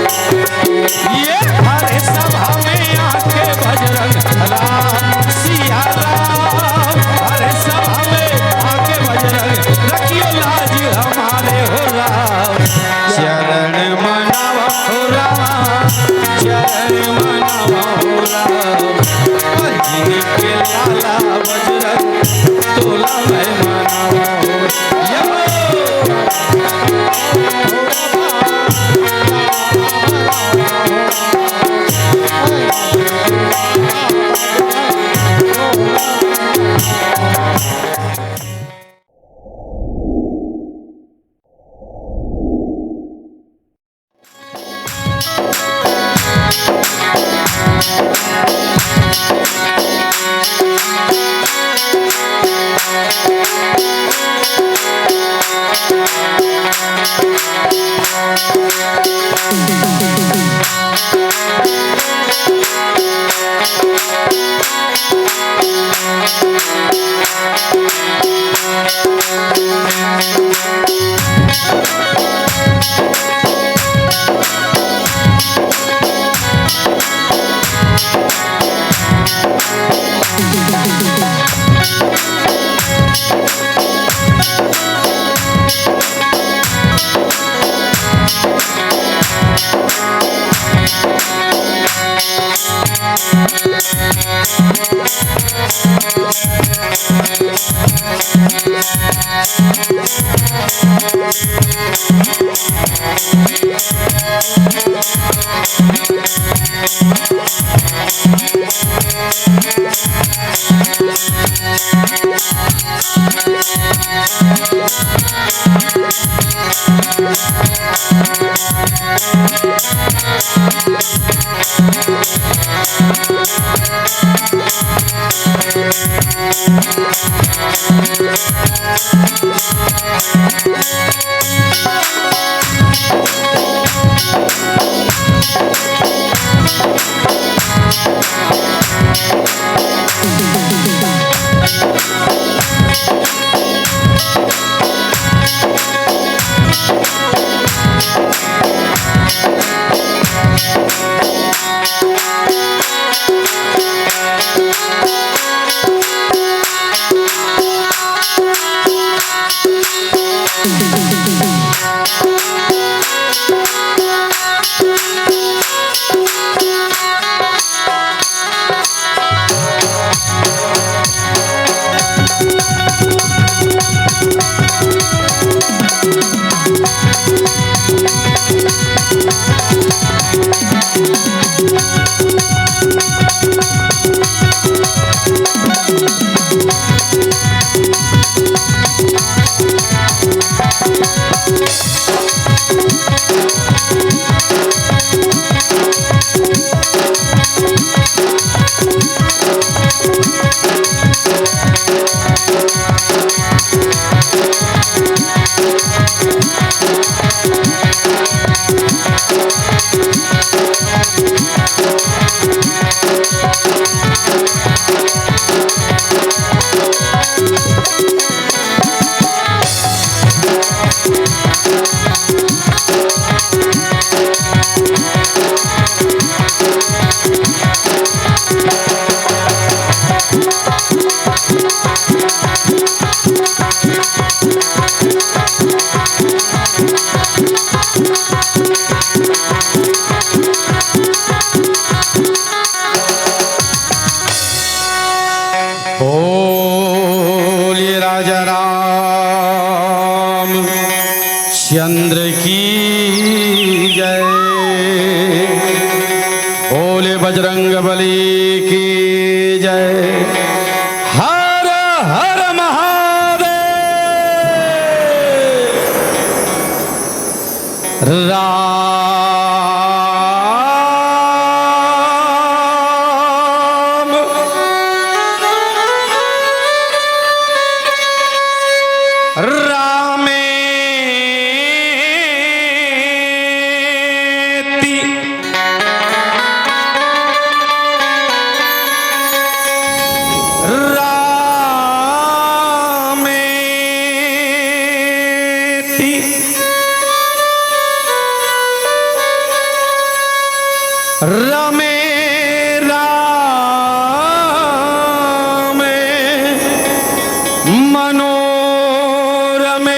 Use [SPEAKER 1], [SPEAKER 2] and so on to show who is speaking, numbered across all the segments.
[SPEAKER 1] ये हर सभा में आके बजरंग राम सिया राम, हर सभा में आके बजरंग रखियो लाज हमारे हो राम। चरण मनावा हो रामा, चरण मनावा हो राम, जिनके लाला बजरंग तोला मैं मनावा हो चंद्र की जय, बोले बजरंग बली की जय। हर हर महादेव। रामेति रमे रामे मनोरमे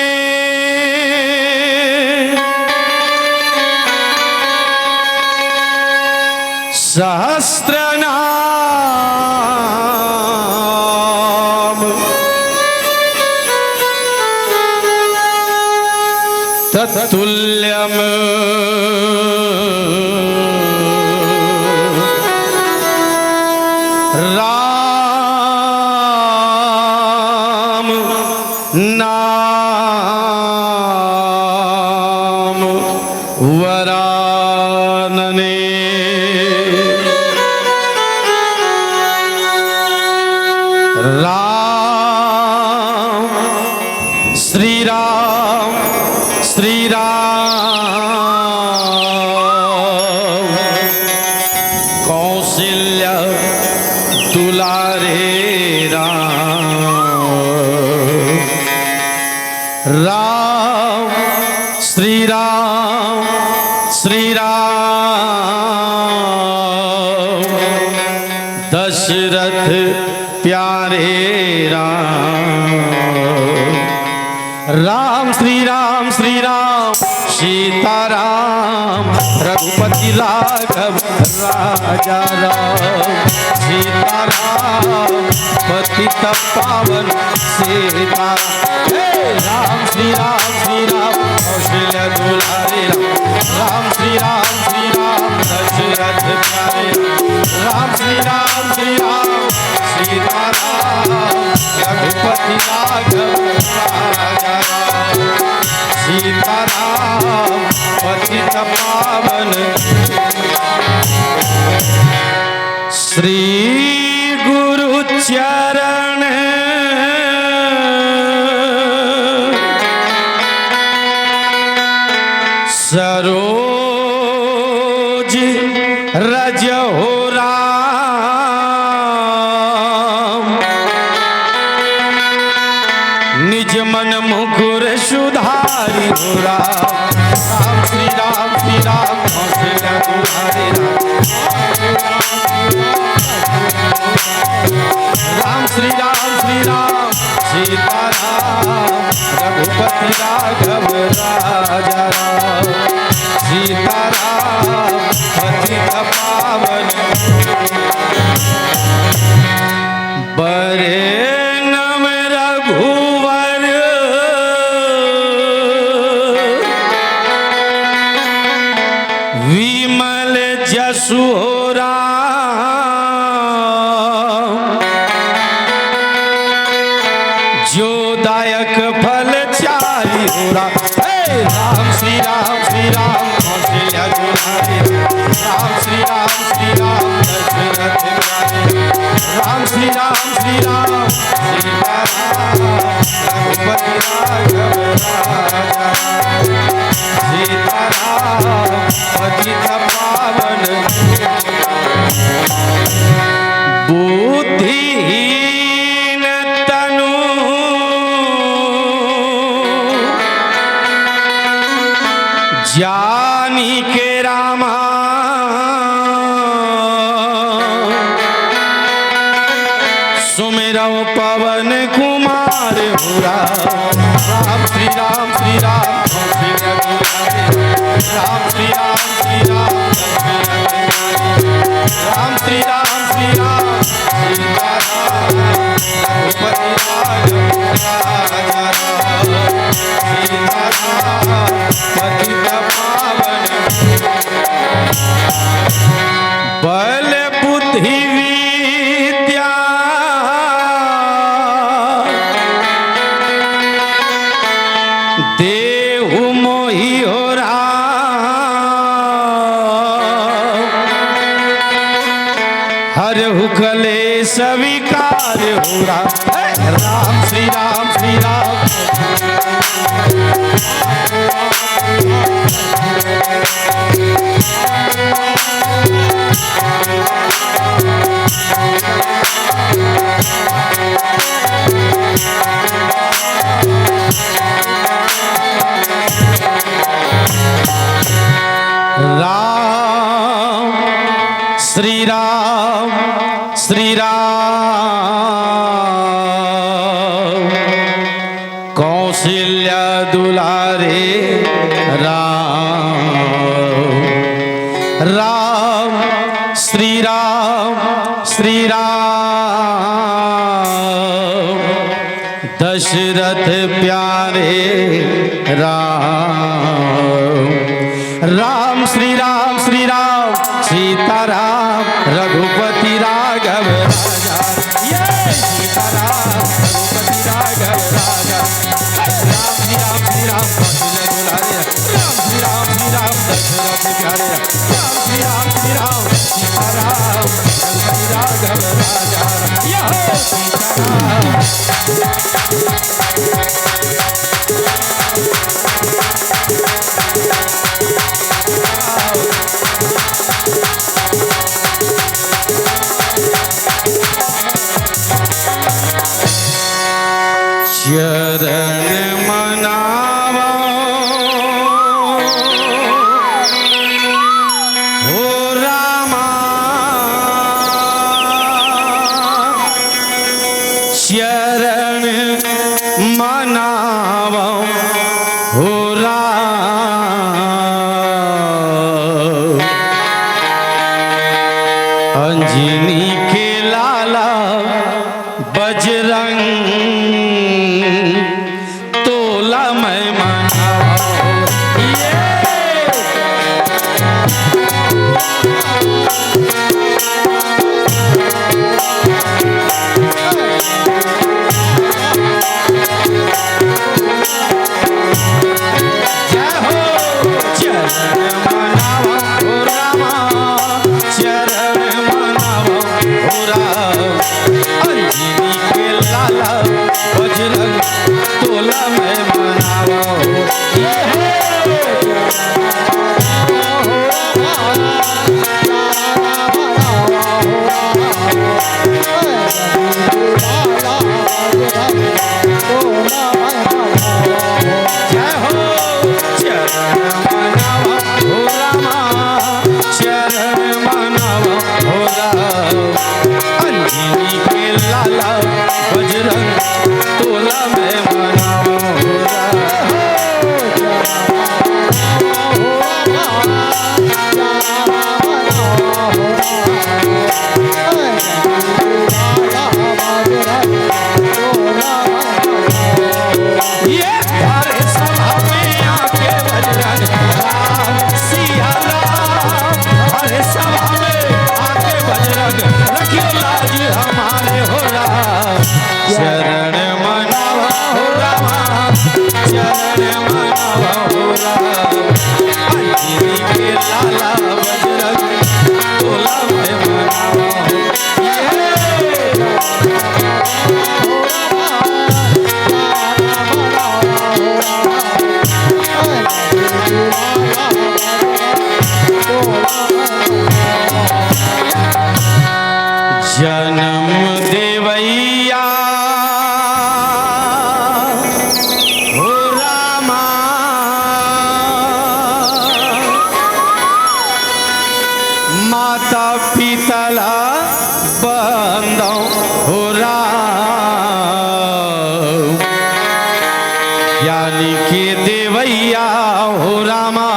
[SPEAKER 1] सहस्रनाम तत्तुल्यम् राम नाम वरानने। राम श्री राम श्री राम कौशल्या दुलारे राम श्री राम श्री राम दशरथ प्यारे राम श्री राम सीताराम रघुपति राघव राजा राम सीताराम पतित पावन सीता राम श्री राम कौशल्य दुलारे राम श्री राम दशरथ प्यारे राम श्री राम सीताराम रघुपति राघव राजा राम सीताराम पतित पावन श्री गुरु चरण सरोज रज हो राम निज मन मुकुर सुधारी हो राम श्री राम कौशल्य दुलारे राम श्री राम सीताराम रघुपति राघव राजा राम सीताराम पतित पावन बरे नम रघुवर विमल जसु जो दायक फल चारि हो राम श्री राम कौशल्य दुलारे राम श्री राम दशरथ प्यारे राम श्री राम सीताराम रघुपति राघव राजा सीताराम पतित पावन बुद्धिहीन तनु जानी के रामा सुमिरौ पवन कुमार हो राम श्री राम कौशल्य दुलारे राम श्री राम राम श्री राम सीताराम रघुपति राघव राजा राम सीताराम पतित पावन बल बुद्धि विद्या देहु मोहि हो राम हरहु कलेश विकार हो राम श्री राम राम श्री राम श्री राम कौशल्या दुलारे राम राम श्री राम श्री राम दशरथ प्यारे राम राम श्री राम सीताराम रघुपति राघव राजा ये सीताराम रघुपति राघव राजा राम श्री राम कौशल्या दुलारे राम श्री राम दशरथ प्यारे राम श्री राम सीताराम रघुपति राघव राजा यह सीताराम चरण मनावा हो रामा चरण मनावा हो राम अंजनी के लाला बजरंग तोला मैं मनाओ ये जय हो चरण मनाओ हो रामा चरण मनाओ हो राम अंजनी के लाला बजरंग तोला मैं मनाओ ये जय हो चरण मनावा हो रामा चरण मनावा हो राम अंजनी के लाला बजरंग तोला मैं मनावा हो राम ये हरे सभा में आके बजरंग राम सिया राम हरे सभा में आके बजरंग रखियो लाज हमारे हो राम शरण मनावा हो रामा शरण मनावा हो राम अंजनी के लाला बजरंग तोला मैं मनावा जन्म देवैया हो रामा माता पितला बंदो हो राम यानी के देवैया हो रामा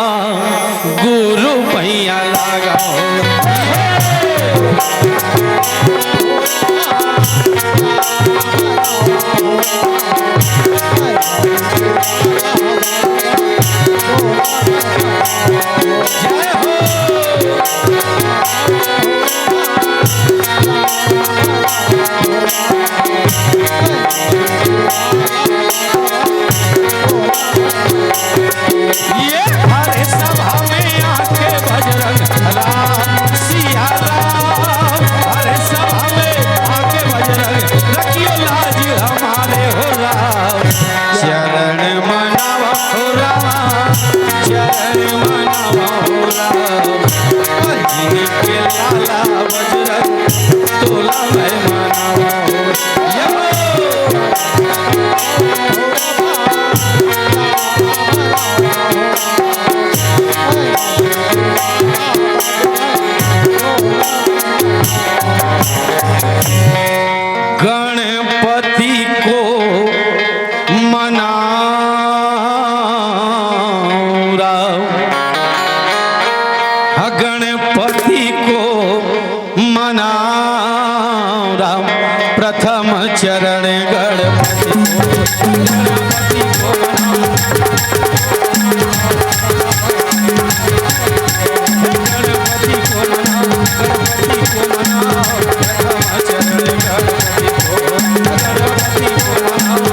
[SPEAKER 1] गुरु भैया लगा जय हो ये हरे सभा में आके बजरंग राम सिया राम हरे सभा में आके बजरंग रखियो लाज हमारे हो राम चरण मनावा हो रामा चरण मनावा हो राम अंजनी के लाला बजरंग तोला मैं मनावा हो गणपति को मनाओ राम, प्रथम चरण गणपति को मनाओ। गणपति को मनाओ, गणपति को मनाओ, प्रथम चरण गणपति को, गणपति को मनाओ।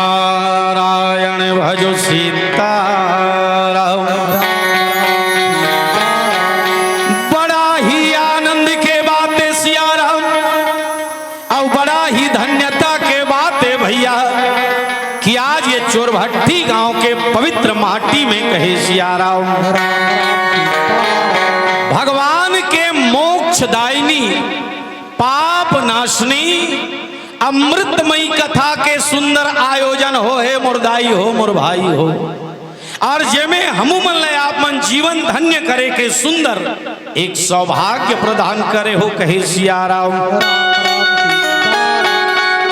[SPEAKER 2] नारायण भजो सीताराम। बड़ा ही आनंद के बातें सियाराम, और बड़ा ही धन्यता के बातें भैया कि आज ये चोरभट्टी गांव के पवित्र माटी में कहे सियाराम भगवान के मोक्षदायिनी पाप नाशनी अमृतमयी कथा के सुंदर आयोजन हो, हे मुरदाई हो, मुर भाई हो। और जेमे हमू मन ले आप मन जीवन धन्य करे के सुंदर एक सौभाग्य प्रदान करे हो कहे सिया राम।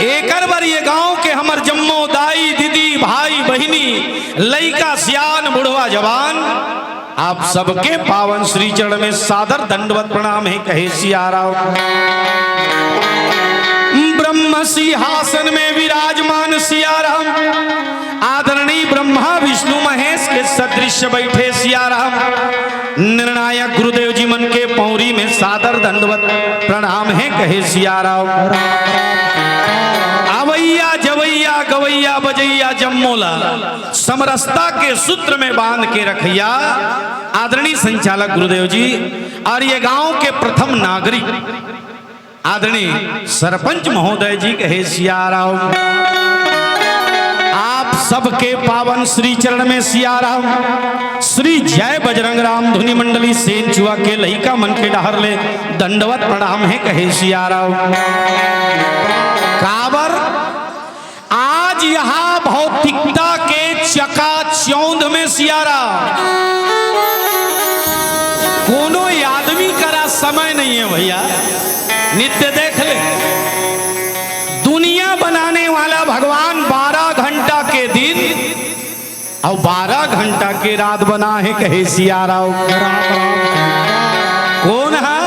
[SPEAKER 2] एकर बार ये गांव के हमर जम्मो दाई दीदी भाई बहिनी लइका सियान बुढ़वा जवान आप सबके पावन श्री चरण में सादर दंडवत प्रणाम है कहे सिया राम। ब्रह्म सिंहासन में विराजमान सिया राम, आदरणीय ब्रह्मा विष्णु महेश के सदृश बैठे सिया राम। निर्णायक गुरुदेव जी मन के पौरी में सादर दंडवत प्रणाम है कहे सिया राम। आवैया जवैया गवैया बजैया जम्मोला समरसता के सूत्र में बांध के रखैया आदरणीय संचालक गुरुदेव जी और ये गांव के प्रथम नागरिक आदरणीय सरपंच महोदय जी कहे सिया राम। आप सबके पावन श्री चरण में सिया राम श्री जय बजरंग राम धुनी मंडली सेन चुआ के लइका मन के डहर ले दंडवत प्रणाम है कहे सिया राम। काबर आज यहाँ भौतिकता के चकाचौंध में सिया राम कोनो आदमी करा समय नहीं है भैया। नित्य देख ले दुनिया बनाने वाला भगवान 12 घंटा के दिन और 12 घंटा के रात बना है कहे सिया राम। कौन है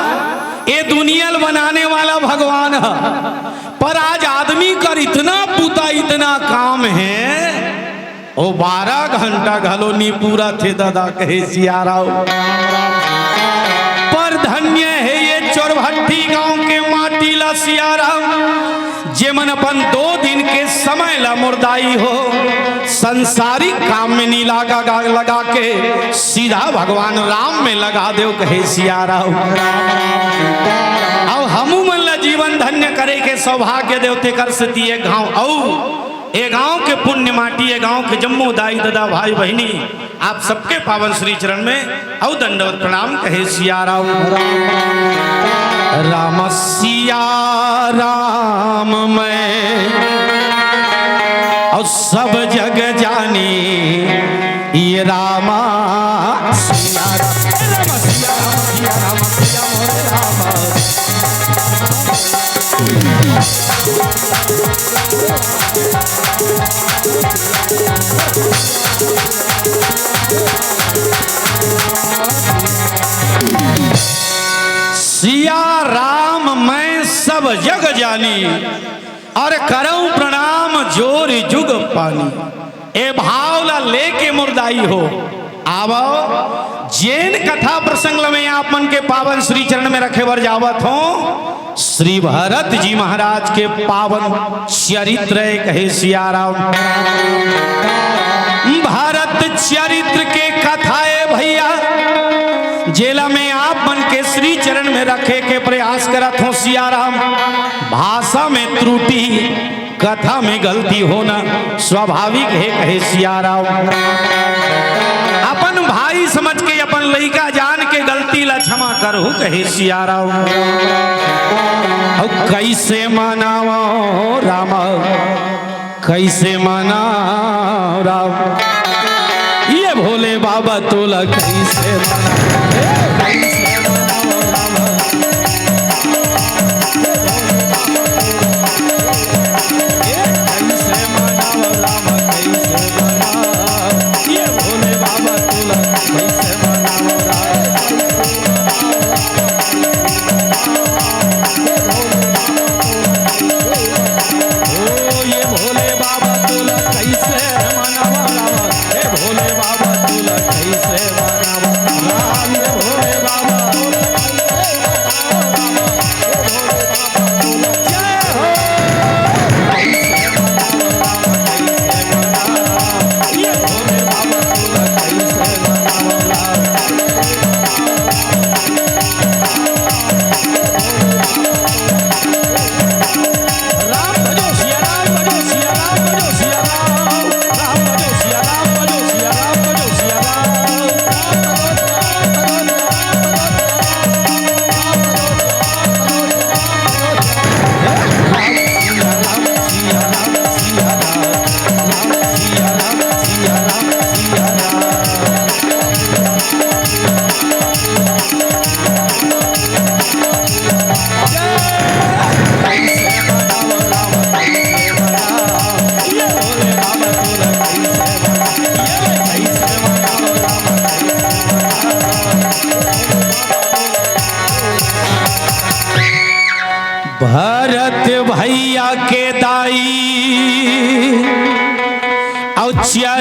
[SPEAKER 2] ये दुनिया बनाने वाला भगवान है, पर आज आदमी कर इतना पुता इतना काम है वो 12 घंटा घलो नहीं पूरा थे दादा कहे सिया राम। पर धन्य है ये चोरभट्टी गांव के माटी ला सिया राम जेमन अपन 2 दिन के समय ला मुर्दाई हो संसारिक काम में नहीं लगा के सीधा भगवान राम में लगा दो कहे सिया राम। अब हमू मन ला जीवन धन्य करे के सौभाग्य देवते कर सती है गांव औ ये गांव के पुण्य माटी ये गांव के जम्मो दाई दादा भाई बहिनी आप सबके पावन श्री चरण में औ दंडवत प्रणाम कहे सिया राम। राम सिया राम मैं और सब जग जानी ये रामा सिया राम सिया राम सिया राम सिया मोरे राम। सिया राम मैं सब जग जानी और करऊं प्रणाम जोर जुग पानी। ए भावला लेके मुर्दाई हो आवो जैन कथा प्रसंग में आप मन के पावन श्री चरण में रखे बर जावत हो श्री भरत जी महाराज के पावन चरित्र कहे सिया राम। भारत चरित्र के कथाए भैया जेला में आप मन के श्री चरण में रखे के प्रयास करत हो सिया राम। भाषा में त्रुटि कथा में गलती होना स्वाभाविक है कहे सिया राम। अपन भाई समझ के अपन लइका जान के गलती ला क्षमा करहु कहे सिया राम। कैसे मनाओ राम कैसे मनाओ राम ये भोले बाबा तोला कैसे भोले बाबा तुला कैसे मनावा राम भोले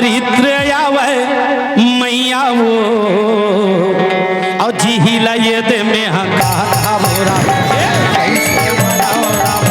[SPEAKER 2] चरित्र आवे मैया वो और जी लये दे में हका मोरा कैसे मनाओ राम।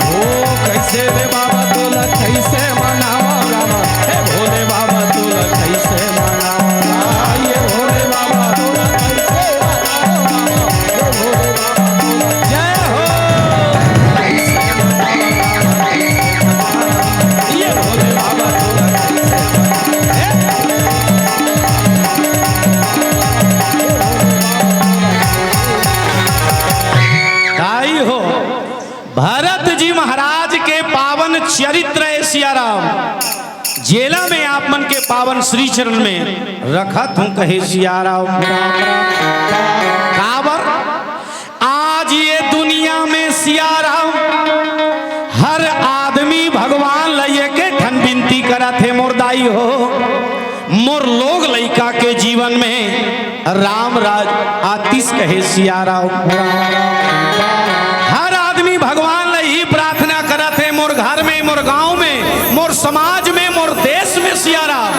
[SPEAKER 2] ओ कैसे रे बाबा तोला कैसे मनाओ राम, हे भोले बाबा तोला कैसे मनाओ राम, ये भोले बाबा तोला कैसे मनाओ राम, हे भोले बाबा तोला जय हो कैसे मनाओ राम, ये भोले बाबा तोला कैसे ताई हो। भरत जी महाराज के पावन चरित्र है सियाराम, जेला में आप मन के पावन श्री चरण में रखत हूं कहे सियाराम। काबर आज ये दुनिया में सियाराम हर आदमी भगवान लइए के ठन विनती करा थे मोरदाई हो, मोर लोग लइका के जीवन में राम राज आतिश कहे सियाराम। हर आदमी भगवान लही प्रार्थना करत है मोर घर में, मोर गांव में, मोर समाज में, मोर देश में सियाराम।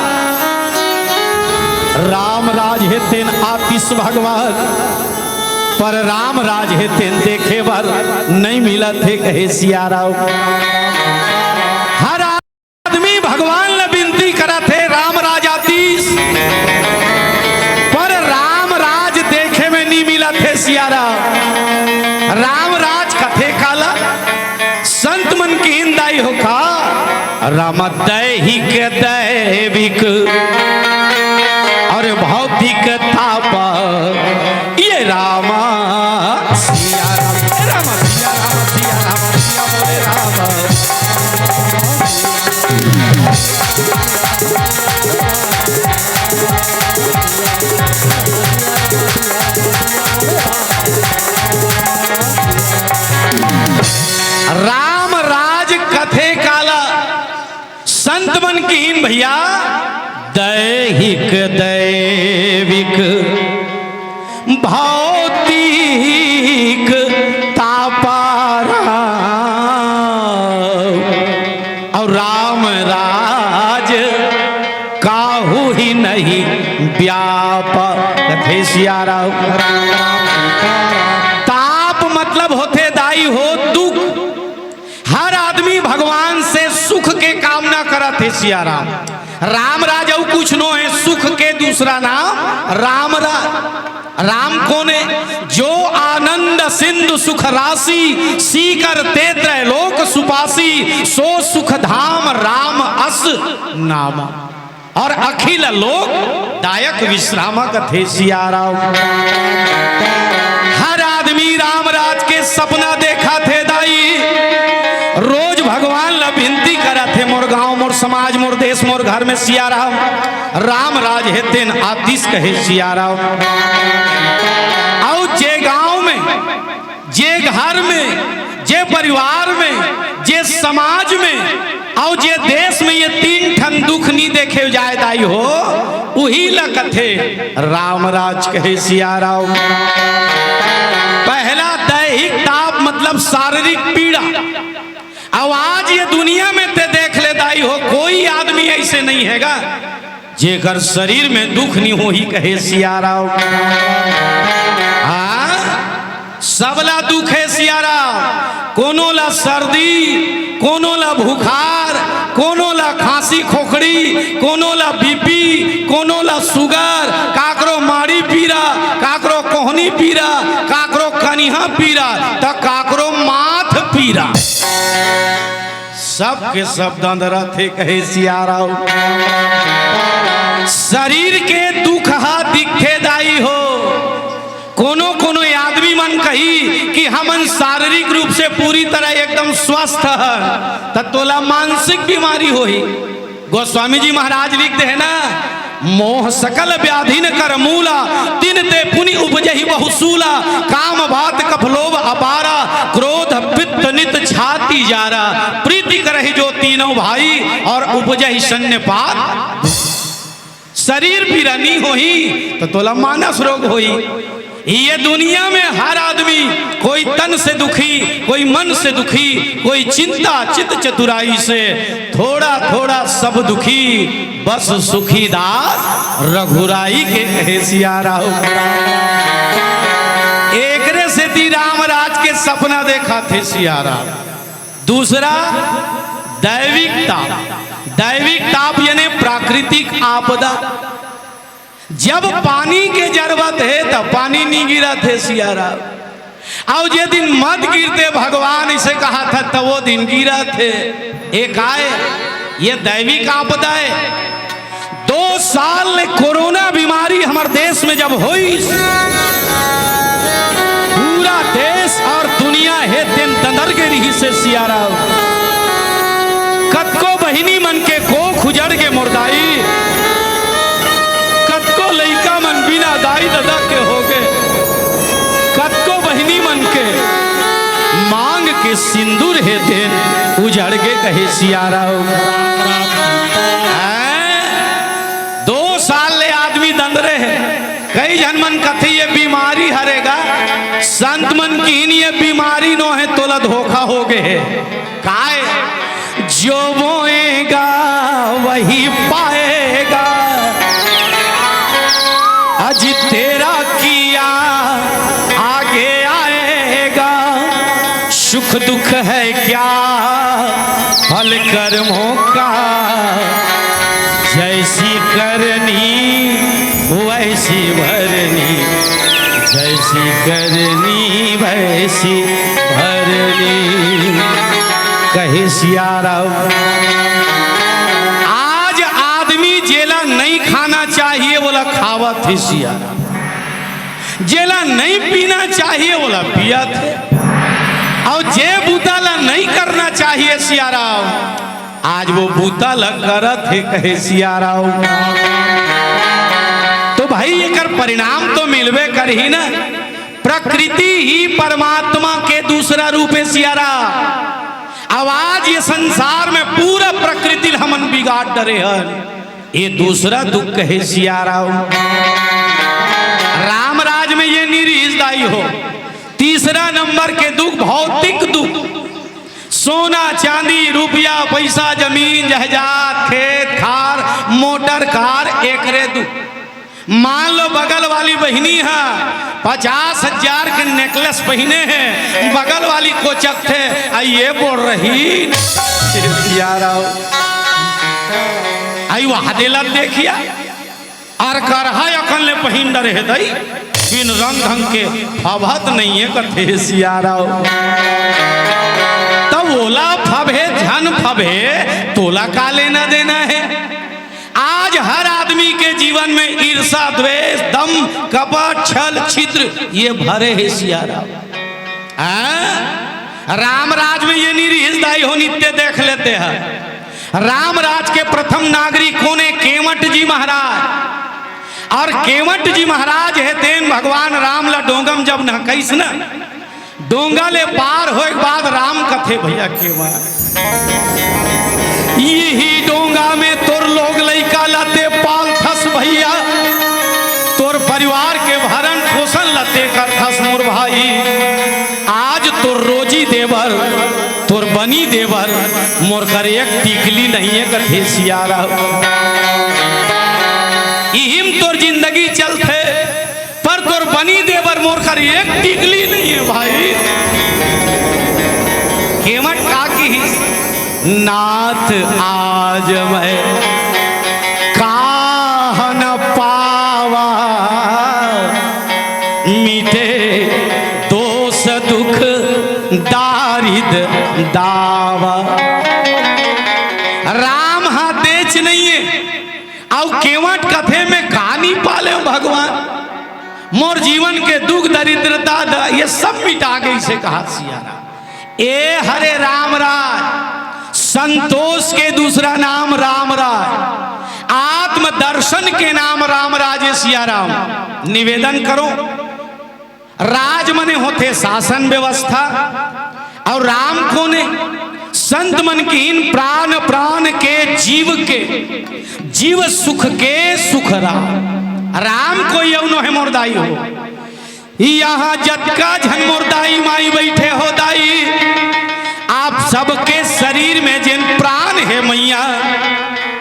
[SPEAKER 2] राम राज हेतेन आतिश भगवान, पर राम राज हेतेन देखे बर नहीं मिला थे कहे सियाराम। हर आदमी भगवान ने विनती करा थे राम राज आतिश, पर राम राज देखे में नहीं मिला थे सियाराम। राम राज कथे काला संत मन की हिंदाई हो का राम दैहिक दैविक और भौतिक ताप ये रामा सिया राम राम सिया राम सिया राम सिया बोले राम। राम राज कथे काला संत मन कीन भैया दैहिक दैविक भौतिक तापारा और राम राज काहू ही नहीं व्याप कथे सियारा। ताप मतलब होते दाई हो दुख, हर आदमी भगवान से सुख के कामना करत है सियाराम। राम राज और कुछ नो है, सुख के दूसरा नाम राम राम कौन है? जो आनंद सिंधु सुख राशि सीकर ते त्रैलोक सुपासी, सो सुख धाम राम अस नाम और अखिल लोक दायक विश्राम कथे सियाराम। हर आदमी राम राज के सपना देखा थे दाई, रोज भगवान ला विनती करा थे मोर गांव, मोर समाज, मोर देश, मोर घर में सियाराम राम राज हेतेन आतिश कहे सियाराम। और जे गांव में, जे घर में, जे परिवार में, जे समाज में और जे देश में ये तीन ठन दुख नहीं देखे जाए दाई हो, वही ला कथे राम राज कहे सियाराम। पहला दैहिक ताप मतलब शारीरिक पीड़ा। अब आज ये दुनिया में ते देख ले दाई हो, कोई आदमी ऐसे नहीं हैगा जेकर शरीर में दुख नहीं हो ही कहे सियाराम। हाँ सबला दुख है सियाराम, कोनो ला सर्दी, कोनो ला बुखार, कोनो ला खांसी खोखड़ी, कोनो ला बीपी, कोनो ला शुगर, काकरो माड़ी पीरा, काकरो कोहनी पीरा, काकरो कनिहा पीरा, तो काकरो माथ पीरा, सबके सब दंदरा थे कहे सियाराम। शरीर के दुख हा दिखे दाई हो, कोनो कोनो आदमी मन कही कि हमन शारीरिक रूप से पूरी तरह एकदम स्वस्थ है, तो तोला मानसिक बीमारी होई। गोस्वामी जी महाराज लिखते हैं ना, मोह सकल व्याधि न कर मूला, दिन ते पुनि उपजहि बहुसूला, काम बात कफलोभ अपारा, क्रोध पित्त नित छाती जारा, प्रीति करहि जो तीनों भाई, और उपजहि सन्य पात। शरीर बिरानी होई तो तोला मानस रोग होई। ये दुनिया में हर आदमी कोई तन से दुखी, कोई मन से दुखी, कोई चिंता चित चतुराई से, थोड़ा थोड़ा सब दुखी, बस सुखी दास रघुराई के कहे सिया राम। एक रे से ती राम राज के सपना देखा थे सिया राम। दूसरा दैविक ताप। दैविक ताप यानी प्राकृतिक आपदा। जब पानी के जरूरत है तब पानी नहीं गिरा थे सिया राम। और जे दिन मत गिरते भगवान इसे कहा था तब वो दिन गिरा थे। एक आए ये दैविक आपदा है। 2 साल कोरोना बीमारी हमारे देश में जब हुई, पूरा देश और दुनिया है दिन दंदर के रही से सिया राम। कतको बहिनी मन के को खुजड़ के मुर्दाई, कतको लइका मन बिना दाई दादा के हो गए, कतको बहिनी मन के मांग के सिंदूर है दिन उजड़ के कहे सिया राम। 2 साल ले आदमी दंदरे है। कई जन मन कथे ये बीमारी हरेगा, संत मन की ये बीमारी नो है तोला धोखा हो गए है। काहे जो बोएगा वही पाएगा, आज तेरा किया आगे आएगा। सुख दुख है क्या फल कर्मों का, जैसी करनी वैसी भरनी, जैसी करनी वैसी भरनी कहे सिया राम। आज आदमी जेला नहीं खाना चाहिए बोला खावा थे सिया राम। जेला नहीं पीना चाहिए बोला पिया थे। और जे बूताला नहीं करना चाहिए सिया राम, आज वो बूताला करत है कहे सिया राम। तो भाई एकर परिणाम तो मिलवे कर ही ना। प्रकृति ही परमात्मा के दूसरा रूप है सिया राम। अब आज ये संसार में पूरा प्रकृति हमन बिगाड़ डरे हैं, ये दूसरा दुख है सिया राम। राम राज में ये निरीजदाई हो। तीसरा नंबर के दुख भौतिक दुख, सोना चांदी रुपया पैसा जमीन जहजात खेत खार मोटर कार एकरे दुख। मान लो बगल वाली बहिनी है 50,000 के नेकलेस पहने हैं, बगल वाली कोचक थे ये बोल रही आई वहा दिला देखिया और करहा अखन ले पहिन डरे है दई बिन रंग ढंग के फभत नहीं है कथे सियाराओ। तब ओला फभे झन फभे तोला का लेना देना है। आज हर आदमी के जीवन में ईर्षा द्वेष दम कपट छल छिद्र ये भरे है सियाराओ। राम राज में ये निरीजदाई हो नित्य देख लेते हैं। राम राज के प्रथम नागरिक होने केवट जी महाराज, और केवट जी महाराज है तेन भगवान राम ला डोंगम जब न कैस न डोंगा ले पार हो एक बाद राम कथे भैया केवट यही डोंगा में तोर लोग लइका लाते पाल थस भैया, तोर परिवार के भरण पोषण लते कर थस मोर भाई। आज तोर रोजी देवर तोर बनी देवर मोर कर एक टिकली नहीं है कथे सियारा। इहिम तोर जिंदगी चलते पर तोर बनी देवर मोर कर एक टिकली नहीं है भाई। केवट का की नाथ आज मैं काह न पावा, मिटे दोष दुख दारिद दावा। राम हा देच नहीं है और केवट कथे में कहानी पाले भगवान मोर जीवन के दुख दरिद्रता ये सब मिटा गई से कहा सियारा। ए हरे राम राज संतोष के दूसरा नाम राम राज, आत्म दर्शन के नाम राम राज सिया राम। निवेदन करो राज मने होते शासन व्यवस्था और राम को ने संत मन कीन प्राण प्राण के जीव सुख के सुख राम को यौनो है मोरदाई हो यहाँ जतका झन मोरदाई माई बैठे हो दाई आप सबके शरीर में जिन प्राण है मैया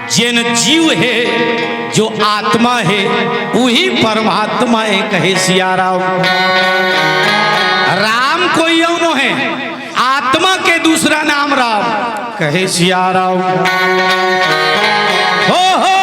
[SPEAKER 2] जिन जीव है जो आत्मा है वही परमात्मा है कहे सिया राम। राम कोई यौनो है आत्मा के दूसरा नाम राम कहे सिया राम। हो हो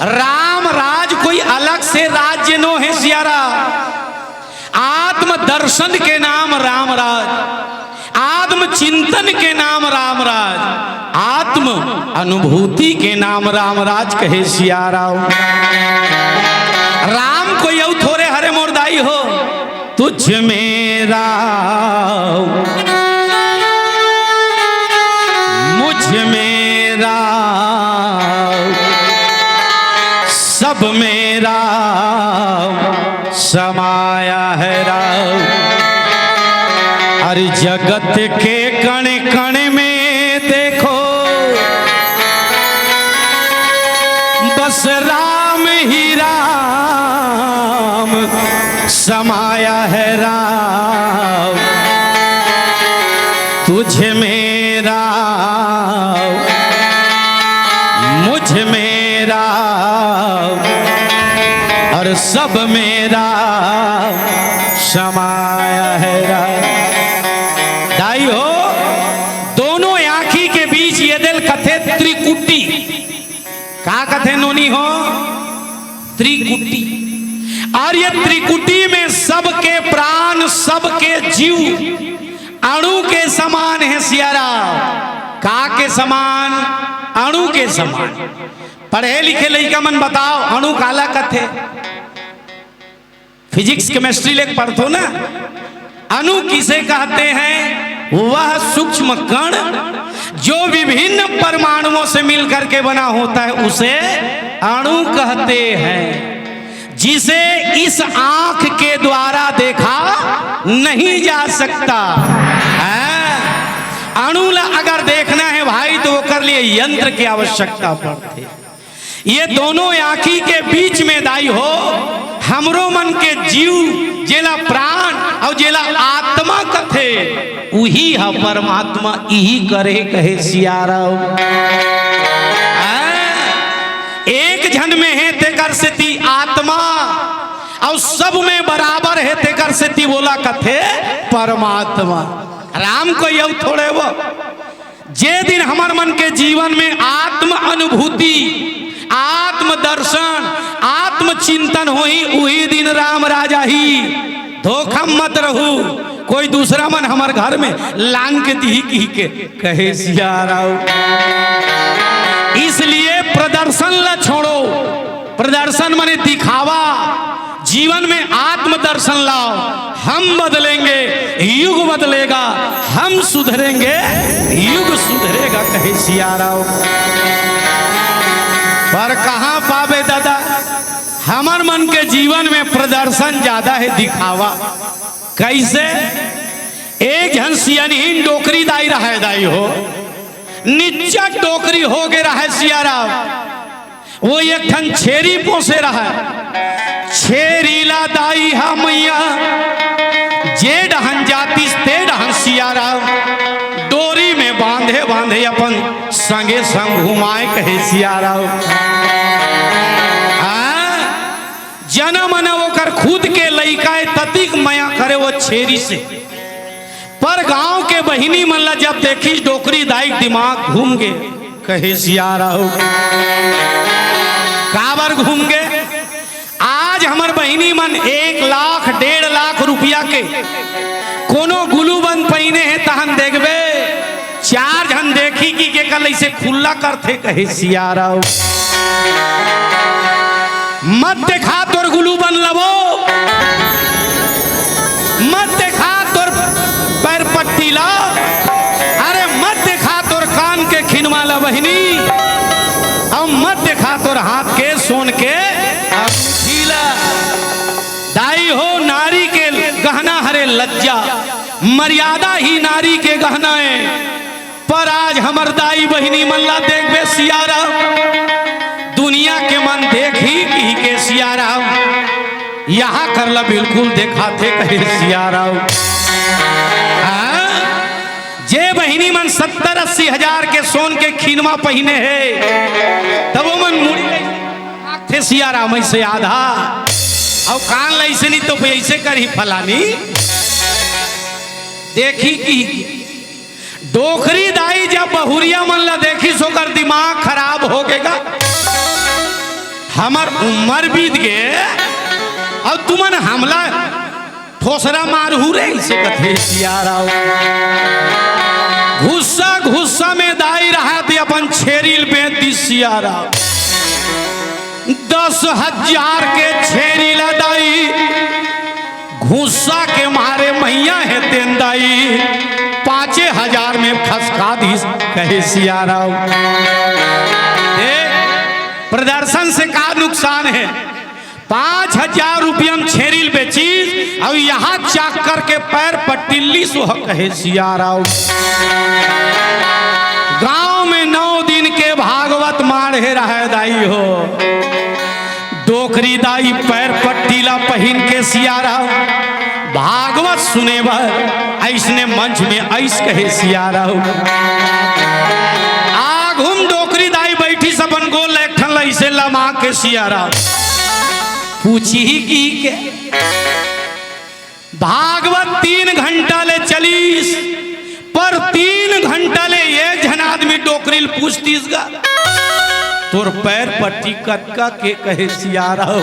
[SPEAKER 2] राम राज कोई अलग से राज्य नो है सियारा। आत्म दर्शन के नाम राम राज, आत्म चिंतन के नाम राम राज, आत्म अनुभूति के नाम राम राज कहे सियारा। राम को यू थोड़े हरे मोरदाई हो तुझ मेरा मुझ मेरा सब मेरा समाया है राम। अरे जगत के कण कण में देखो बस राम ही राम समाया है राम। तुझे मेरा मुझ मेरा और सब मेरा समाया है दाई हो। दोनों आंखी के बीच ये दिल कथे त्रिकुटी का कथे नोनी हो त्रिकुटी। और ये त्रिकुटी में सबके प्राण सबके जीव अणु के समान है सियारा। का के समान अणु के समान। पढ़े लिखे लइका मन बताओ अणु काला कथे फिजिक्स केमिस्ट्री लेके पढ़तो ना। अणु किसे कहते हैं? वह सूक्ष्म कण जो विभिन्न परमाणुओं से मिलकर के बना होता है उसे अणु कहते हैं। जिसे इस आंख के द्वारा देखा नहीं जा सकता। अणु अगर देखना है भाई तो वो कर लिए यंत्र की आवश्यकता पड़ती। ये दोनों आंखी के बीच में दाई हो हमरो मन के जीव जेला प्राण और जेला आत्मा कथे वही है परमात्मा यही करे कहे सियारा। एक जन में है तेकर से ती आत्मा और सब में बराबर है तेकर से ती बोला कथे परमात्मा। राम को यह थोड़े वो जे दिन हमार मन के जीवन में आत्म अनुभूति, आत्म दर्शन, आत्म चिंतन होई वही दिन राम राजा ही। धोखा मत रहू, कोई दूसरा मन हमार घर में लांग के दी की के कहे सिया राव। इसलिए प्रदर्शन ला छोड़ो, प्रदर्शन माने दिखावा, जीवन में आत्म दर्शन लाओ। हम बदलेंगे, युग बदलेगा, हम सुधरेंगे, युग सुधरेगा कहे सिया राव। पर कहां पावे दादा, हमार मन के जीवन में प्रदर्शन ज्यादा है, दिखावा। कैसे? एक जन सियानीन डोकरी दाई रहा है, दाई हो नीचा डोकरी हो गए रहा है सिया राव। वो एक ठन छेरी पोसे रहा है, छेरीला दाई हा मैया जे डहन जातिस ते डहन सिया राव। डोरी में बांधे बांधे अपन संगे संग घुमाए कहे सिया राव। जन्म न ओकर खुद के लइका ततिक मया करे वो छेरी से। पर गांव के बहिनी मन ला जब देखी डोकरी दाई दिमाग घूम गे कहे सिया राव। काबर घूम गए? आज हमार बहिनी मन 1 लाख 1.5 लाख रुपया के कोनो गुलू बंद पहिने है तहन देखबे 4 जन देखी कि के कल ऐसे खुला करते कहे सिया राव। मत देखा तोर गुलू बन लबो, मत देखा तोर पैर पट्टी ला, अरे मत देखा तोर कान के खिनवा ला बहिनी, और मत देखा तोर हाथ के सोन के ला। दाई हो नारी के गहना हरे लज्जा, मर्यादा ही नारी के गहना है। पर आज हमर दाई बहिनी मन ला देखबे सिया राव, दुनिया के मन देखी की के सिया राव यहाँ करला बिल्कुल देखा थे कहे सिया राव। जे बहिनी मन 70-80 हजार के सोन के खीनमा पहिने है, तब वो मन मुड़ी थे सिया राम ऐसे आधा और कान लैसे नहीं तो ऐसे कर ही फलानी। देखी की डोकरी दाई जब बहुरिया मन ला देखी सोकर दिमाग खराब हो गएगा। हमार उम्र बीत गए और तुमन हमला ठोसरा मारू रे इसे कथे सिया राव। गुस्सा गुस्सा में दाई रहा थी अपन छेरील बेच दी सिया राव। 10,000 के छेरी लदाई, गुस्सा के मारे मैया है तेंदाई 5,000 में खसका दी कहे सिया राव। प्रदर्शन से का नुकसान है? 5,000 रुपया में छेरील बेची और यहाँ चाक करके पैर पटिल्ली सुह कहे सिया राव। गांव में 9 दिन के भागवत मारे रहे दाई हो। डोकरी दाई पैर पट्टीला पहन के सिया राव भागवत सुने बर ऐसने मंच में ऐस कहे सिया राव। आगुम डोकरी दाई बैठी सबन गोल एकठन ऐसे लमा के सिया राव पूछी ही की के भागवत 3 घंटा ले चलीस, पर 3 घंटा ले ये जन आदमी डोकरील पूछतीस गा तोर पैर पट्टी कटका के कहे सिया राव।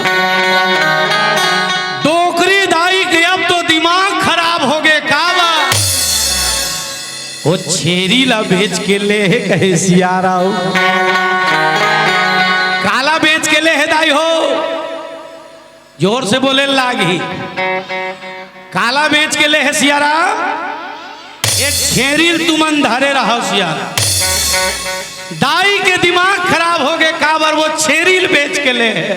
[SPEAKER 2] डोकरी दाई के अब तो दिमाग खराब हो गए कावा, वो छेरी ला बेच के ले है कहे सिया राव। काला बेच के ले है दाई हो, जोर से बोले लागी। काला बेच के ले है सिया राव। एक छेरील तुमन धरे रहो सिया राव। दाई के दिमाग खराब हो गए काबर वो छेरील बेच के ले है।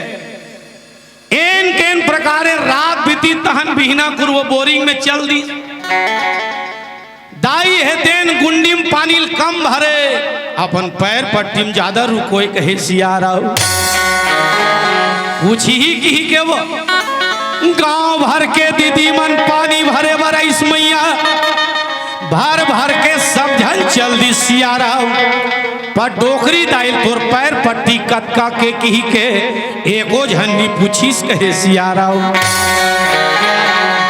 [SPEAKER 2] एन केन प्रकारे रात बीती तहन बिहना कुर वो बोरिंग में चल दी। दाई है देन गुंडीम पानी कम भरे अपन पैर पट्टीम ज्यादा रुकोई कहे सिया राव। पूछी ही की के वो गांव भर के दीदी मन पानी भरे बरस मैया भर भर के सब जन चल दी सिया राव। पर डोकरी दाइल तोर पैर पट्टी कटका के कही के एको झन्नी पूछीस कहे सियाराव।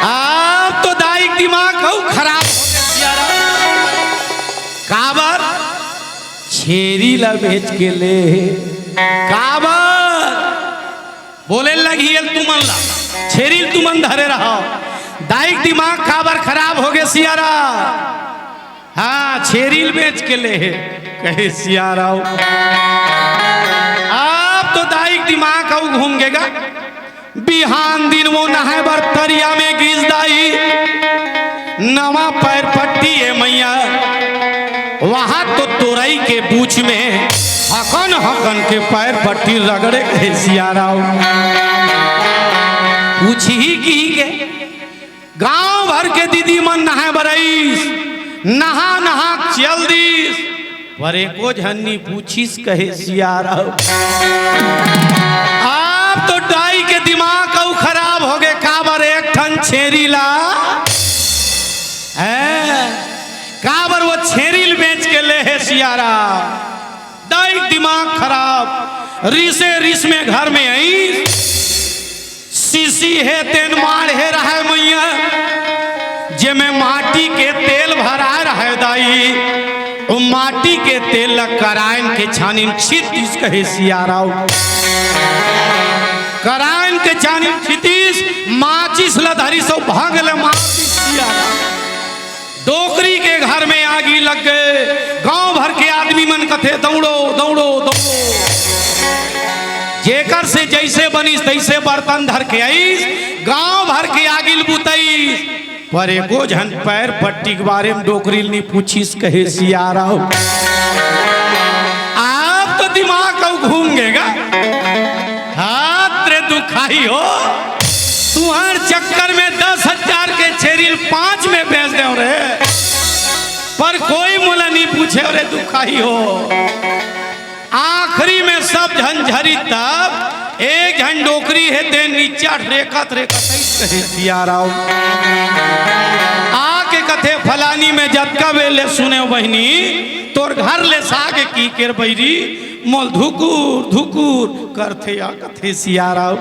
[SPEAKER 2] आप तो दाई दिमाग हो खराब हो गए सियाराव। काबर छेरी ला बेच के ले काबर बोले लगी तुमन ला छेरी तुमन धरे रहो। दाई दिमाग काबर खराब हो गए सियारा। हाँ छेरील बेच के ले कहे सियाराव। आप तो दाई दिमाग का घूम गेगा। बिहान दिन वो नहाए बर तरिया में गिज दाई नवा पैर पट्टी है मैया। वहां तो तोरई के पूछ में हकन हकन के पैर पट्टी रगड़े कहे सियाराव। पूछ ही की के गांव भर के दीदी मन नहाए बरईस नहा नहा चल दीस पर एको झन्नी पूछीस कहे सियाराव। आप तो डाई के दिमाग को खराब हो गए। काबर एक ठन छेरी ला काबर वो छेरील बेच के ले है सियाराव। दाई दिमाग खराब रिसे रिस में घर में आई सीसी है तेन मार है रहा है मैया जे में माटी के तेल भरा रहा है दाई। वो माटी के तेल ला कराइन के छानिन छितीस कहे सियाराव। कराइन के छानिन छितीस माचिस ला धरी सो भागले माचिस सियाराव। डोकरी के घर में आगी लग गए। गांव भर के आदमी मन कथे दौड़ो दौड़ो दौड़ो। जेकर से जैसे बनीस तैसे बर्तन धर के आईस गांव भर के आगिल बुतईस पर एको झन पैर पट्टी के बारे में डोकरील नहीं पूछीस कहे सियाराव। आप तो दिमाग को घूम गेगा। हाथ रे दुखाई हो तुहार चक्कर में 10,000 के छेरील 5 में बेच दे रे पर कोई मोला नहीं पूछे रे दुखाई हो। आखिरी में सब झंझरी तब एक झन डोकरी है ते नीचा रेखत रेखत कहे सियाराव। आके कथे फलानी में जतका बेले सुने बहनी तोर घर ले सागे की केर बैरी मोल धुकुर धुकुर करथे या कथे सियाराव।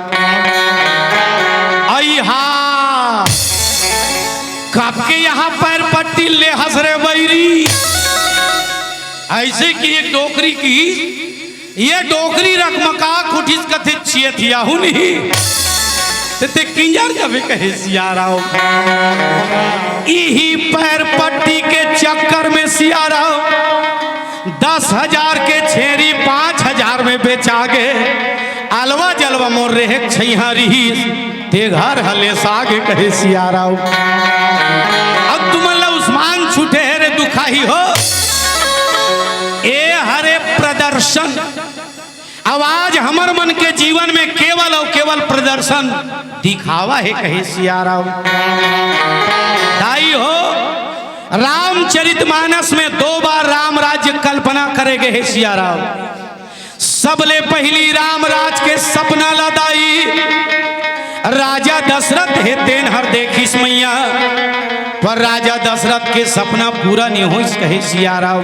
[SPEAKER 2] आई हा कब के यहाँ पैर पट्टी ले हसरे बैरी ऐसे की एक डोकरी की ये डोकरी रकमका कुठिस कथे छिए थिया हूं नहीं ते किंजर जबे कहे सियाराव। यही पैर पट्टी के चक्कर में सियाराव 10,000 के छेरी 5,000 में बेचा गे। अलवा जलवा मोर रहे छैहा रही ते घर हले सागे कहे सियाराव। अब तुम उस्मान छूटे रे दुखाही हो। ए हरे प्रदर्शन आवाज हमर मन के जीवन में केवल और केवल प्रदर्शन दिखावा है कहे सियाराव। दाई हो रामचरितमानस में 2 बार राम राज्य कल्पना करे गए है सियाराव। सबले पहली राम राज के सपना लदाई राजा दशरथ है तेन हर देखिस मैया पर राजा दशरथ के सपना पूरा नहीं हो कहे सियाराव।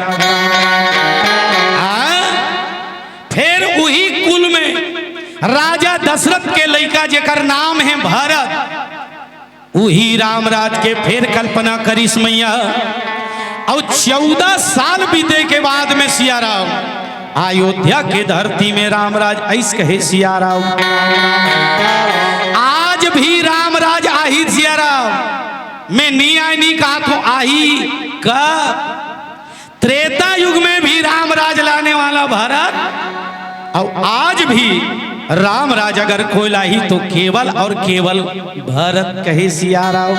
[SPEAKER 2] फिर वही कुल में राजा दशरथ के लड़का जेकर नाम है भरत वही रामराज के फिर कल्पना करिस मैया। और 14 साल बीते के बाद में सियाराव अयोध्या के धरती में रामराज ऐस कहे सियाराव। आज भी रामराज आही सियाराव में नी आई नी कहा तो आही का। त्रेता युग में भी रामराज लाने वाला भारत और आज भी रामराज अगर कोई लाही तो केवल और केवल भारत कहे सियाराव।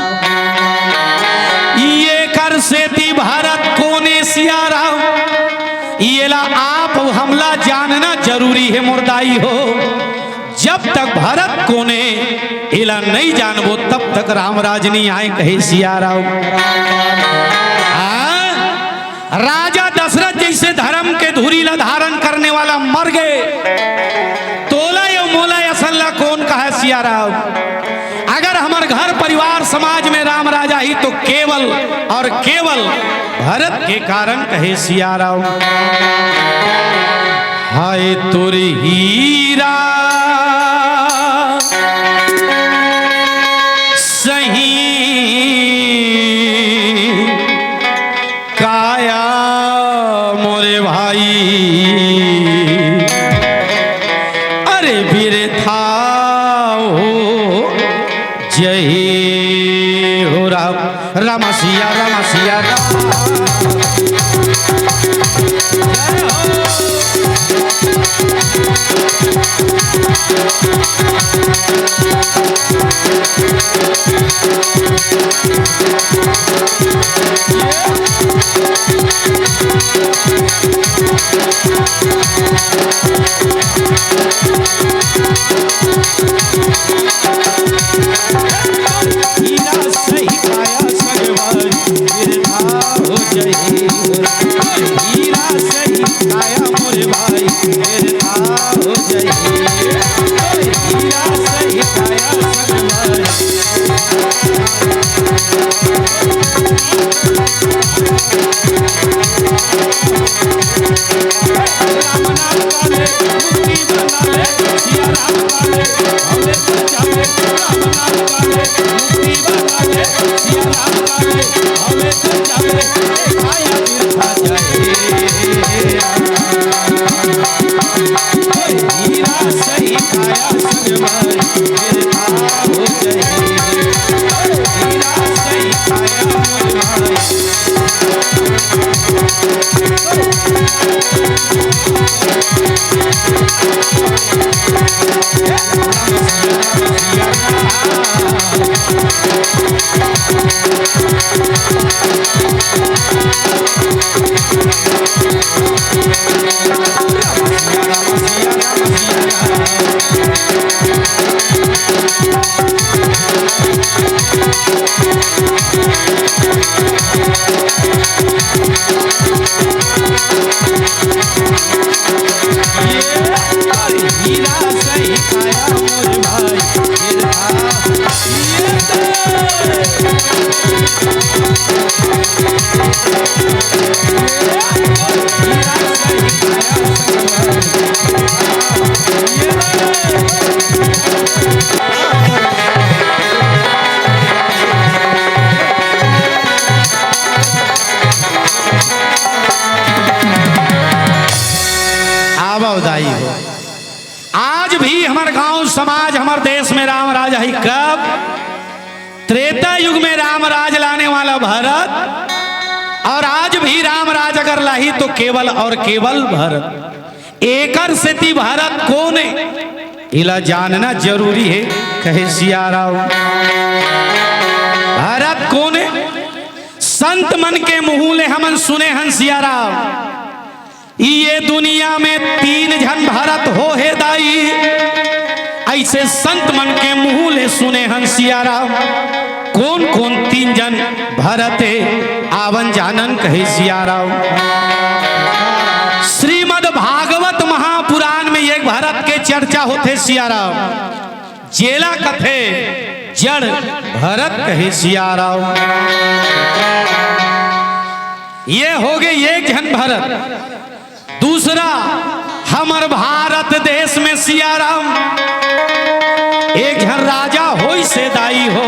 [SPEAKER 2] ये कर से थी भारत कोने सियाराव। ये ला आप हमला जानना जरूरी है मुर्दाई हो। जब तक भारत कोने इला नहीं जानबो तब तक रामराज नहीं आए कहे सियाराव। राजा दशरथ जैसे धर्म के धुरी ला धारण करने वाला मर गए तोला यो मोला असल्ला कौन कहा सियाराव। अगर हमारे घर परिवार समाज में राम राजा ही तो केवल और केवल भरत के कारण कहे सियाराव। हाय तुर हीरा सही काया मोरे भाई, अरे बिरथा हो जय हो राम। राम सिया राम सिया राम। हीरा सही काया सगवारी बिरथा हो जय हो राम। हीरा सही काया मोरे भाई बिरथा हो जय हो। हीरा सही काया सगवारी राम नाम काले मुक्ति बनाले सिया राम काले हमें बचावे। राम नाम काले मुक्ति बनाले सिया राम काले हमें बचावे। काया बिरथा जाए हीरा सही काया सगवारी बिरथा हो जय हो। हीरा सही काया मोरे भाई हीरा सही काया मोरे भाई बिरथा आबादाई हो। आज भी हमारे गांव समाज हमारे देश में राम राज है। कब? त्रेता युग में राम राज लाने वाला भरत, और आज भी राम राज अगर लाही तो केवल और केवल भरत। एकर सेती भरत कौन है इला जानना जरूरी है। कहे सिया राम भरत कौन है? संत मन के मुहूले हमन सुने हन सिया राम। ये दुनिया में तीन जन भरत हो हे दाई, ऐसे संत मन के मुंह ले सुने हन सिया राम। कौन कौन तीन जन भरत है आवन जानन कहे सिया राम। श्रीमद् भागवत महापुराण में एक भरत के चर्चा होते सिया राम। जेला कथे जड़ भरत कहे सिया राम। ये हो गए एक जन भरत। दूसरा हमार भारत देश में सिया राम एक जन राजा हो से दाई हो,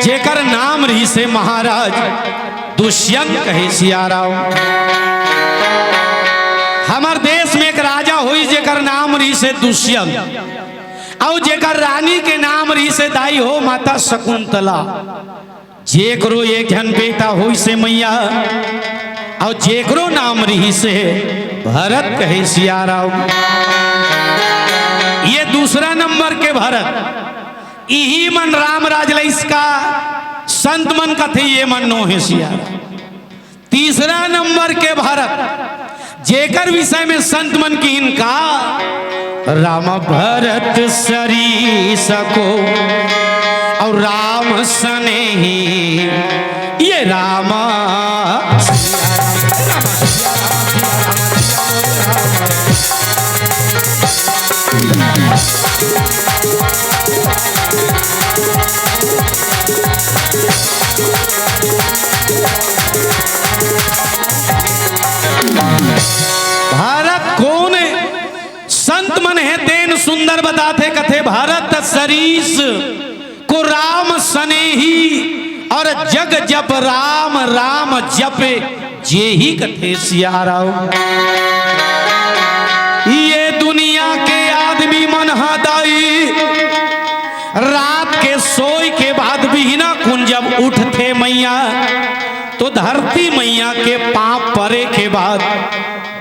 [SPEAKER 2] जेकर नाम रही से महाराज दुष्यंत कहे सिया राम। हमार देश में एक राजा हो जेकर नाम रही से दुष्यंत, और जेकर रानी के नाम रही से दाई हो माता शकुंतला। जेकरो एक जन बेटा हो से मैया, और जेकरो नाम रही से भरत कहे सिया राम। ये दूसरा नंबर के भरत। यही मन राम राज इसका संत मन कथे ये मन नो है सिया। तीसरा नंबर के भरत जेकर विषय में संत मन की इनका राम भरत सरी सको और राम सने ही ये रामा। भारत कौन सुंदर बताते कथे भरत सरीस को राम सनेही और जग जप राम राम जपे जे ही कथे सियाराओ। ये दुनिया के आदमी मन हदाई रात के सोई के बाद भी ना कुन जब उठते मैया तो धरती मैया के पांव परे के बाद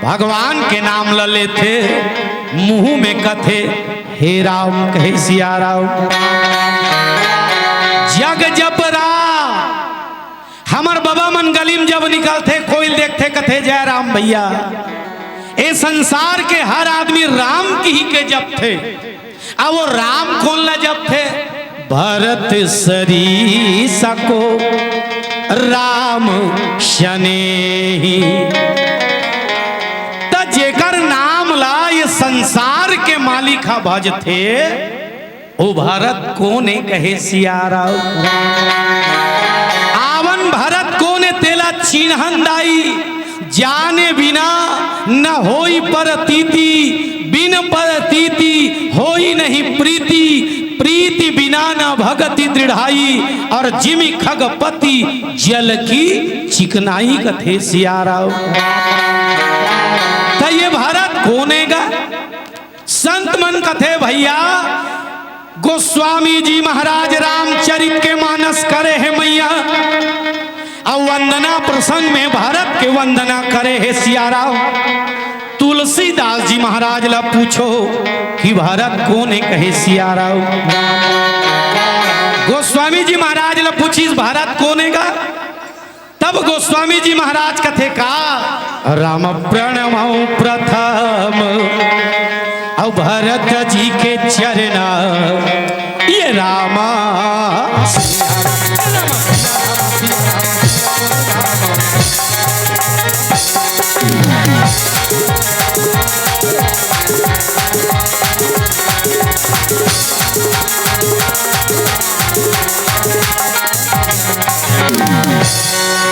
[SPEAKER 2] भगवान के नाम ल लेते मुंह में कथे हे राम कहे सिया राम। जग जब राम हमर बाबा मन गलीम जब निकलते कोई देखते कथे जय राम भैया। ए संसार के हर आदमी राम की ही के जप थे। अब वो राम कौन ला जप थे? भरत सरीसा को राम शनेही त जेकर नाम ला ये संसार के मालिक भज थे ओ भरत कोने कहे सियारा। आवन भरत कोने तेला चिन्हन दाई जाने बिना न होई परतीति बिन परतीति होई नहीं प्रीति प्रीति बिना न भगति दृढ़ाई और जिमि खगपति जल की चिकनाई कथे सियारा। तो ये भारत कोनेगा संत मन कथे भैया गोस्वामी जी महाराज रामचरित के मानस करे है मैया और वंदना प्रसंग में भारत के वंदना करे है सियारा। तुलसीदास जी महाराज ला पूछो कि भारत कोने कहे सियारा। गोस्वामी जी महाराज ला पूछिस भारत कोने का तब गोस्वामी जी महाराज कथे का राम प्रणमौ प्रथम और भरत जी के चरना ये रामा।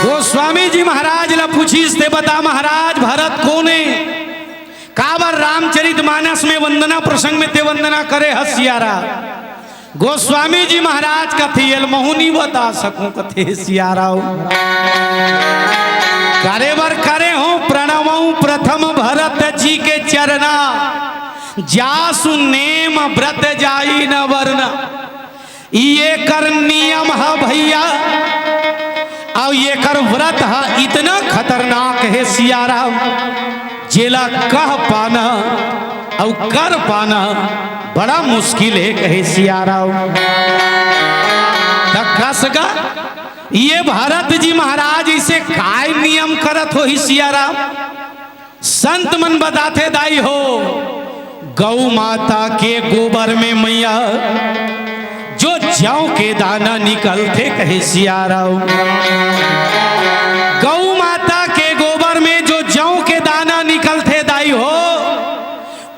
[SPEAKER 2] गोस्वामी जी महाराज ला पूछीस ते बता महाराज भरत कोने काबर रामचरित मानस में वंदना प्रसंग में ते वंदना करे हसियारा। गोस्वामी जी महाराज कथे महू नहीं बता सकूं कथे सियारा। करे बर करे हो प्रणमऊ प्रथम भरत जी के चरना जासु नेम व्रत जाई न वरना। ये कर नियम है भैया और ये कर व्रत है इतना खतरनाक है सियारा जेला कह पाना और कर पाना बड़ा मुश्किल है कहे सियारा। कसगा ये भारत जी महाराज इसे काय नियम करत हो ही सियारा। संत मन बताते दाई हो गौ माता के गोबर में मैया जो जौ के दाना निकलते कहे सियारा। गौ माता के गोबर में जो जौ के दाना निकलते दाई हो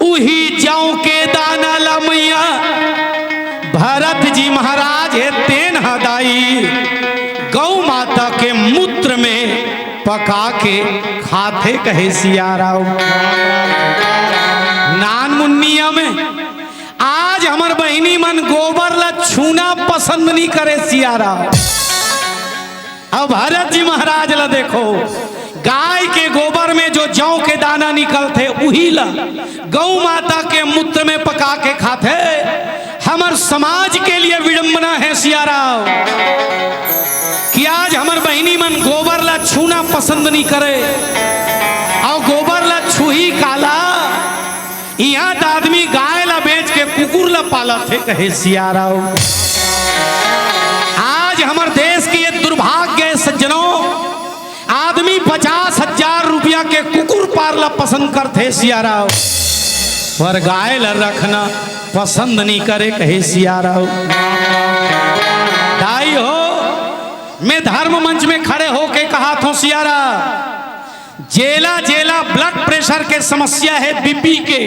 [SPEAKER 2] उही जौ के दाना ला मैया भरत जी महाराज है तेन हदाई गौ माता के मूत्र में पका के खाते कहे सियारा। नान मुन्निया में आज हमार बहनी मन गोबर ला छूना पसंद नहीं करे सियारा। अब भरत जी महाराज ला देखो गाय के गोबर में जो जौ के दाना निकलते उही ला गौ माता के मूत्र में पका के खाते। हमार समाज के लिए विडंबना है सियारा कि आज हमार बहनी मन गोबर ला छूना पसंद नहीं करे और गोबर ला छुही काला यहाँ तो आदमी गाय ला बेच के कुकुर ला पाला थे कहे सियारा। आज हमारे देश की ये दुर्भाग्य है सज्जनों आदमी 50,000 रुपया के कुकुर पालना पसंद करते सियारा पर गाय ला रखना पसंद नहीं करे कहे सियारा। दाई हो मैं धर्म मंच में खड़े होके कहा था सियारा जेला जेला ब्लड प्रेशर के समस्या है बीपी के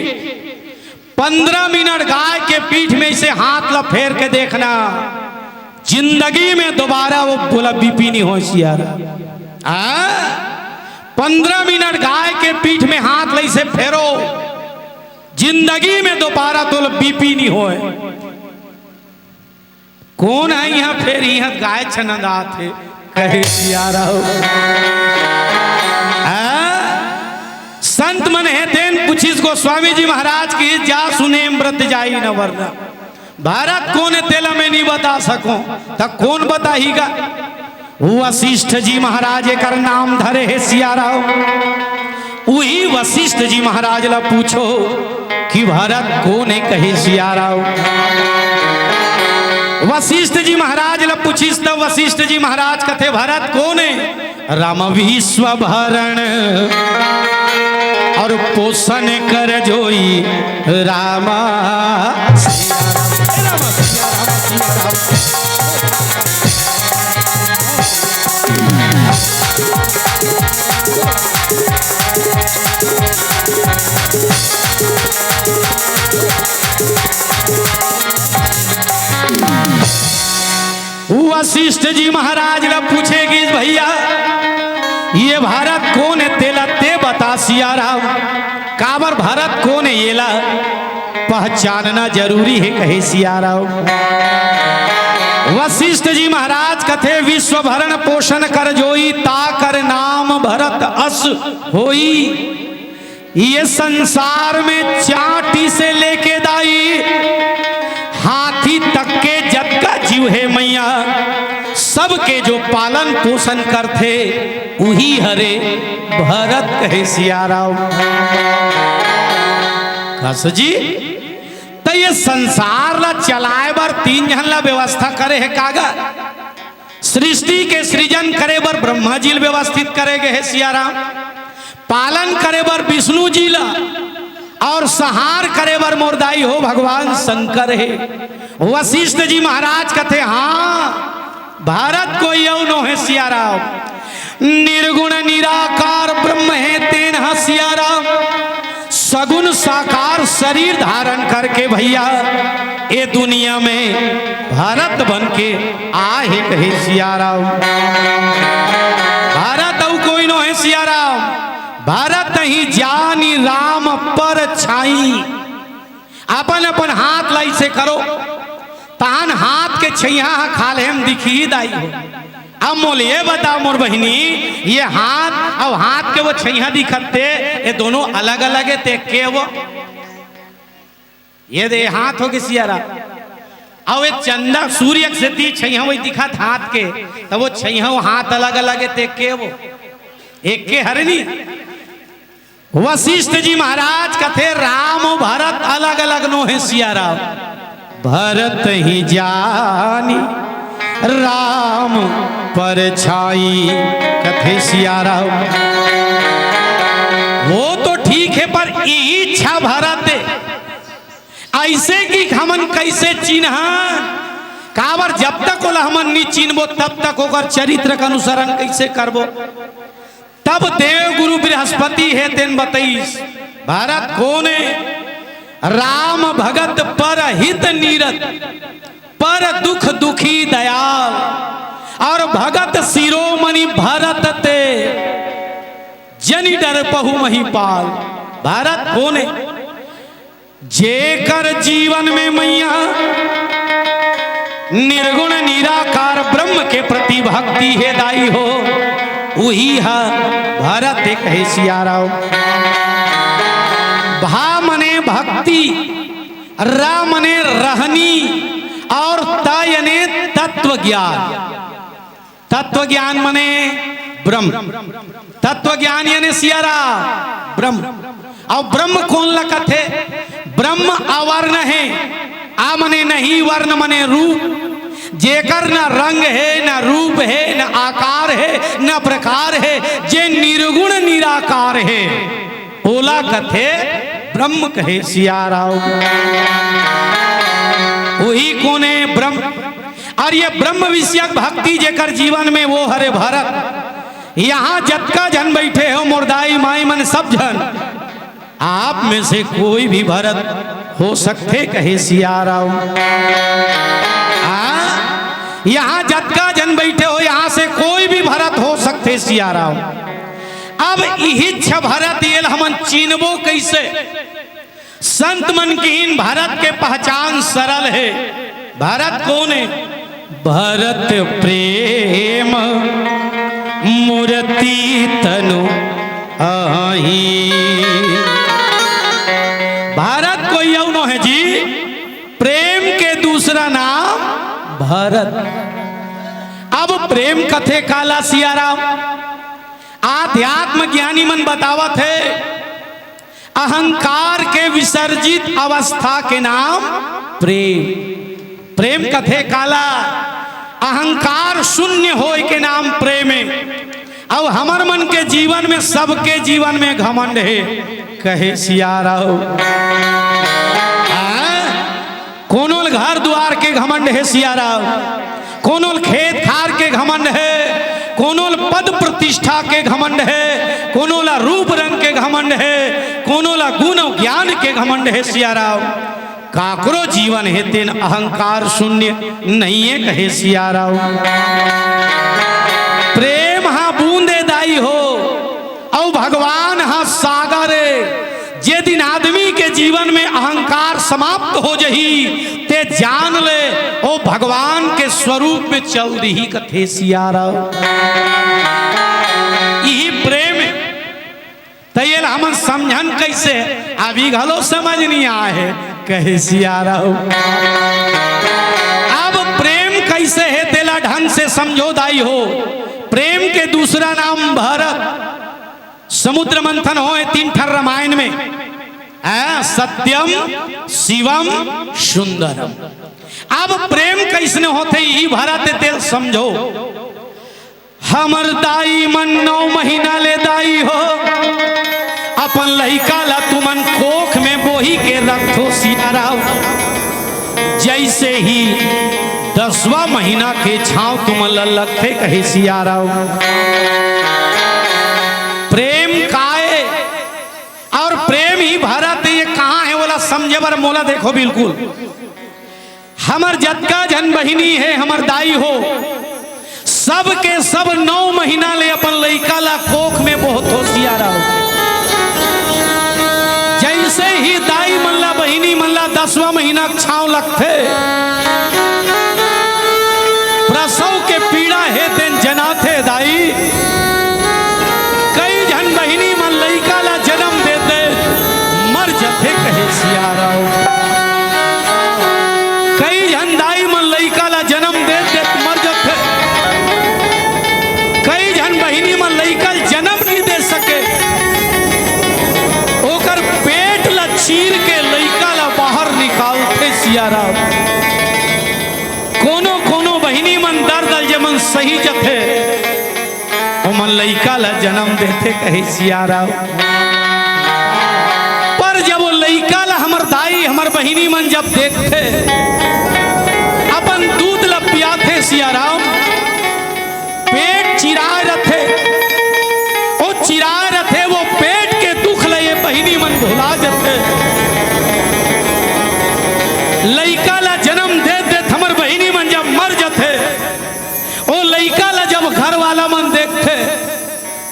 [SPEAKER 2] 15 मिनट गाय के पीठ में इसे हाथ ला फेर के देखना जिंदगी में दोबारा वो बोला बीपी नहीं हो सियारा। 15 मिनट गाय के पीठ में हाथ ला इसे फेरो जिंदगी में दोबारा तो बीपी नहीं होए। कौन है यहाँ फिर यहाँ गाय छनदा थे कहे सिया रहो। संत मन है तेन पुछिस गोस्वामी जी महाराज की जा सुने व्रत जाई न वरना। भारत कौन तेला में नहीं बता सको तो कौन बताईगा। वशिष्ठ जी महाराज कर नाम धरे है सिया रहो। वही वशिष्ठ जी महाराज ला पूछो कि भारत कौन है कहे सिया रहो। वशिष्ठ जी महाराज ला पूछिस तब वशिष्ठ जी महाराज कथे भारत कौन है। राम विश्व भरण और पोषण कर जोई रामा। वशिष्ठ जी महाराज ला पूछेगी भैया ये भारत कौन है तेला ते बता सिया राम। काबर भारत कौन है ये ला पहचानना जरूरी है कहे सिया राम। वशिष्ठ जी महाराज कथे विश्व भरण पोषण कर जोई ता कर नाम भरत अस होई। ये संसार में चाटी से लेके दाई हाथी तक के जग का जीव है मैया। सबके जो पालन पोषण करते वही हरे भरत कहे सिया राम। कस जी तो ये संसार ला चलाए बर तीन जन ला व्यवस्था करे है कागा। सृष्टि के सृजन करे बर ब्रह्मा जी व्यवस्थित करे गए है सिया राम। पालन करे बर विष्णु जी ला और संहार करे बर मोरदाई हो भगवान शंकर है। वशिष्ठ जी महाराज कथे हाँ भारत को यौनो है सिया राम। निर्गुण निराकार ब्रह्म है तेन सिया राम। सगुण साकार शरीर धारण करके भैया ये दुनिया में भारत बन के आए कहे सिया राम। भारत और कोई नो है सिया राम। भारत ही जानी राम पर छाई। अपन अपन हाथ लाई से करो तान हाथ के छैया खाले हम दिखी दाई हो। अब मोल ये बताओ मोर बहनी ये हाथ और हाथ के वो छैया दिखते ये दोनों अलग अलग है ते के वो ये दे हाथ हो के सियारा और ये चंदा सूर्य से दी छैया वही दिखत हाथ के तो वो छैया हाथ अलग अलग है ते के वो एक के हरनी। वशिष्ठ जी महाराज कथे राम भरत अलग अलग नो है सिया राम। भरत ही जानी राम पर छाई कथे सिया राम। वो तो ठीक है पर इच्छा भरत ऐसे कि हमन कैसे चिन्ह काबर जब तक ओला हमन नहीं चिन्हबो तब तक ओकर चरित्र का अनुसरण कैसे करबो। तब देव गुरु बृहस्पति है तेन बतईस भारत कौन है। राम भगत पर हित नीरत पर दुख दुखी दयाल और भगत शिरोमणि भरत ते जनि डर पहु महिपाल। भारत कौन है जेकर जीवन में मैया निर्गुण निराकार ब्रह्म के प्रति भक्ति है दाई हो वही है भारत एक है सिया राम। भा मने भक्ति रा मने रहनी और तयने तत्व ज्ञान। तत्व ज्ञान मने ब्रह्म। तत्व ज्ञान यानी सियारा ब्रह्म। और ब्रह्म कौन लगत है। ब्रह्म अवर्ण है आ मने नहीं वर्ण मने रूप जेकर न रंग है न रूप है न आकार है न प्रकार है जे निर्गुण निराकार है ओला कथे ब्रह्म कहे सिया राम। वही कौन है ब्रह्म। और ये ब्रह्म विषयक भक्ति जेकर जीवन में वो हरे भरत। यहाँ जतका जन बैठे हो मुर्दाई माई मन सब जन आप में से कोई भी भरत हो सकते कहे सिया राम। यहाँ जतका जन बैठे हो यहाँ से कोई भी भरत हो सकते सिया राम। अब इच्छा भरत ये हमन चिन्हबो कैसे। संत मन कीन भरत के पहचान सरल है। भरत कौन है? भरत प्रेम मूर्ति तनु आई। भारत कोई यौनो है जी, प्रेम के दूसरा नाम भरत। अब प्रेम कथे काला सियाराम आध्यात्म ज्ञानी मन बतावत है, अहंकार के विसर्जित अवस्था के नाम प्रेम। प्रेम कथे काला अहंकार शून्य होय के नाम प्रेम है। अब हमर मन के जीवन में, सबके जीवन में घमंड है, कहे सियाराम। कोनोल घर द्वार के घमंड है सियाराम, कोनोल खेत खार के घमंड है, कोनोल पद प्रतिष्ठा के घमंड है, कोनोला रूप रंग के घमंड है, कोनोला गुण ज्ञान के घमंड है सियाराम। काकरो जीवन है तेन अहंकार शून्य नहीं है, कहे सियाराम। प्रेम हा बूंदे दाई हो और भगवान हा सागर। जे दिन आदमी के जीवन में अहंकार समाप्त हो जही ते जान ले ओ भगवान के स्वरूप में चल रही, कथे सियाराम। यही प्रेम तैयल हम समझन कैसे, अभी घलो समझ नहीं आए है, कहे सियाराम। अब प्रेम कैसे है तेला ढंग से समझो दाई हो। प्रेम के दूसरा नाम भरत। समुद्र मंथन हो 3 ठर रामायण में, सत्यम शिवम सुंदरम। अब प्रेम कैसने होते ही भरत तेल समझो। हमर दाई मन 9 महीना ले दाई हो, अपन लइका ला तुमन कोख में बोही के रखो सियाराम। जैसे ही 10वां महीना के छाव तुम लगते, कहे सियाराम। प्रेम काए और प्रेम ही भरत, ये कहाँ है बोला समझे बर मोला देखो। बिल्कुल हमर जतका जन बहिनी है, हमर दाई हो, सब के सब 9 महीना ले अपन लइका ला कोख में बहुत हो सियाराम। जैसे ही दाई मल्ला बहिनी मल्ला 10वां महीना छाव लगते, प्रसव के पीड़ा है तेन जनाथे दाई। कई जन बहिनी मन लइका ला जन्म देते मर जाते, कहे सियाराम। कई जन दाई मन लइका ला जन्म देते मर जाते। कई जन बहिनी मन लइका जन्म नहीं दे सके, ओकर पेट ला चीर के लइका ला बाहर निकालते सियाराम। कोनो कोनो बहिनी मन दर्द जमन सही जथे ओ मन लइका ला जन्म देते, कहे सियाराम। पर जब वो लइका ला हमर दाई हमर बहिनी मन जब देखते, अपन दूध ला पियाथे सियाराम, पेट चिराए रथे, ओ चिराए रथे, वो पेट के दुख ले ये बहिनी मन भुला जाते। लइका ला जन्म दे दे हमर बहिनी मन जब मर जाते, ओ लइका ला जब घर वाला मन देखते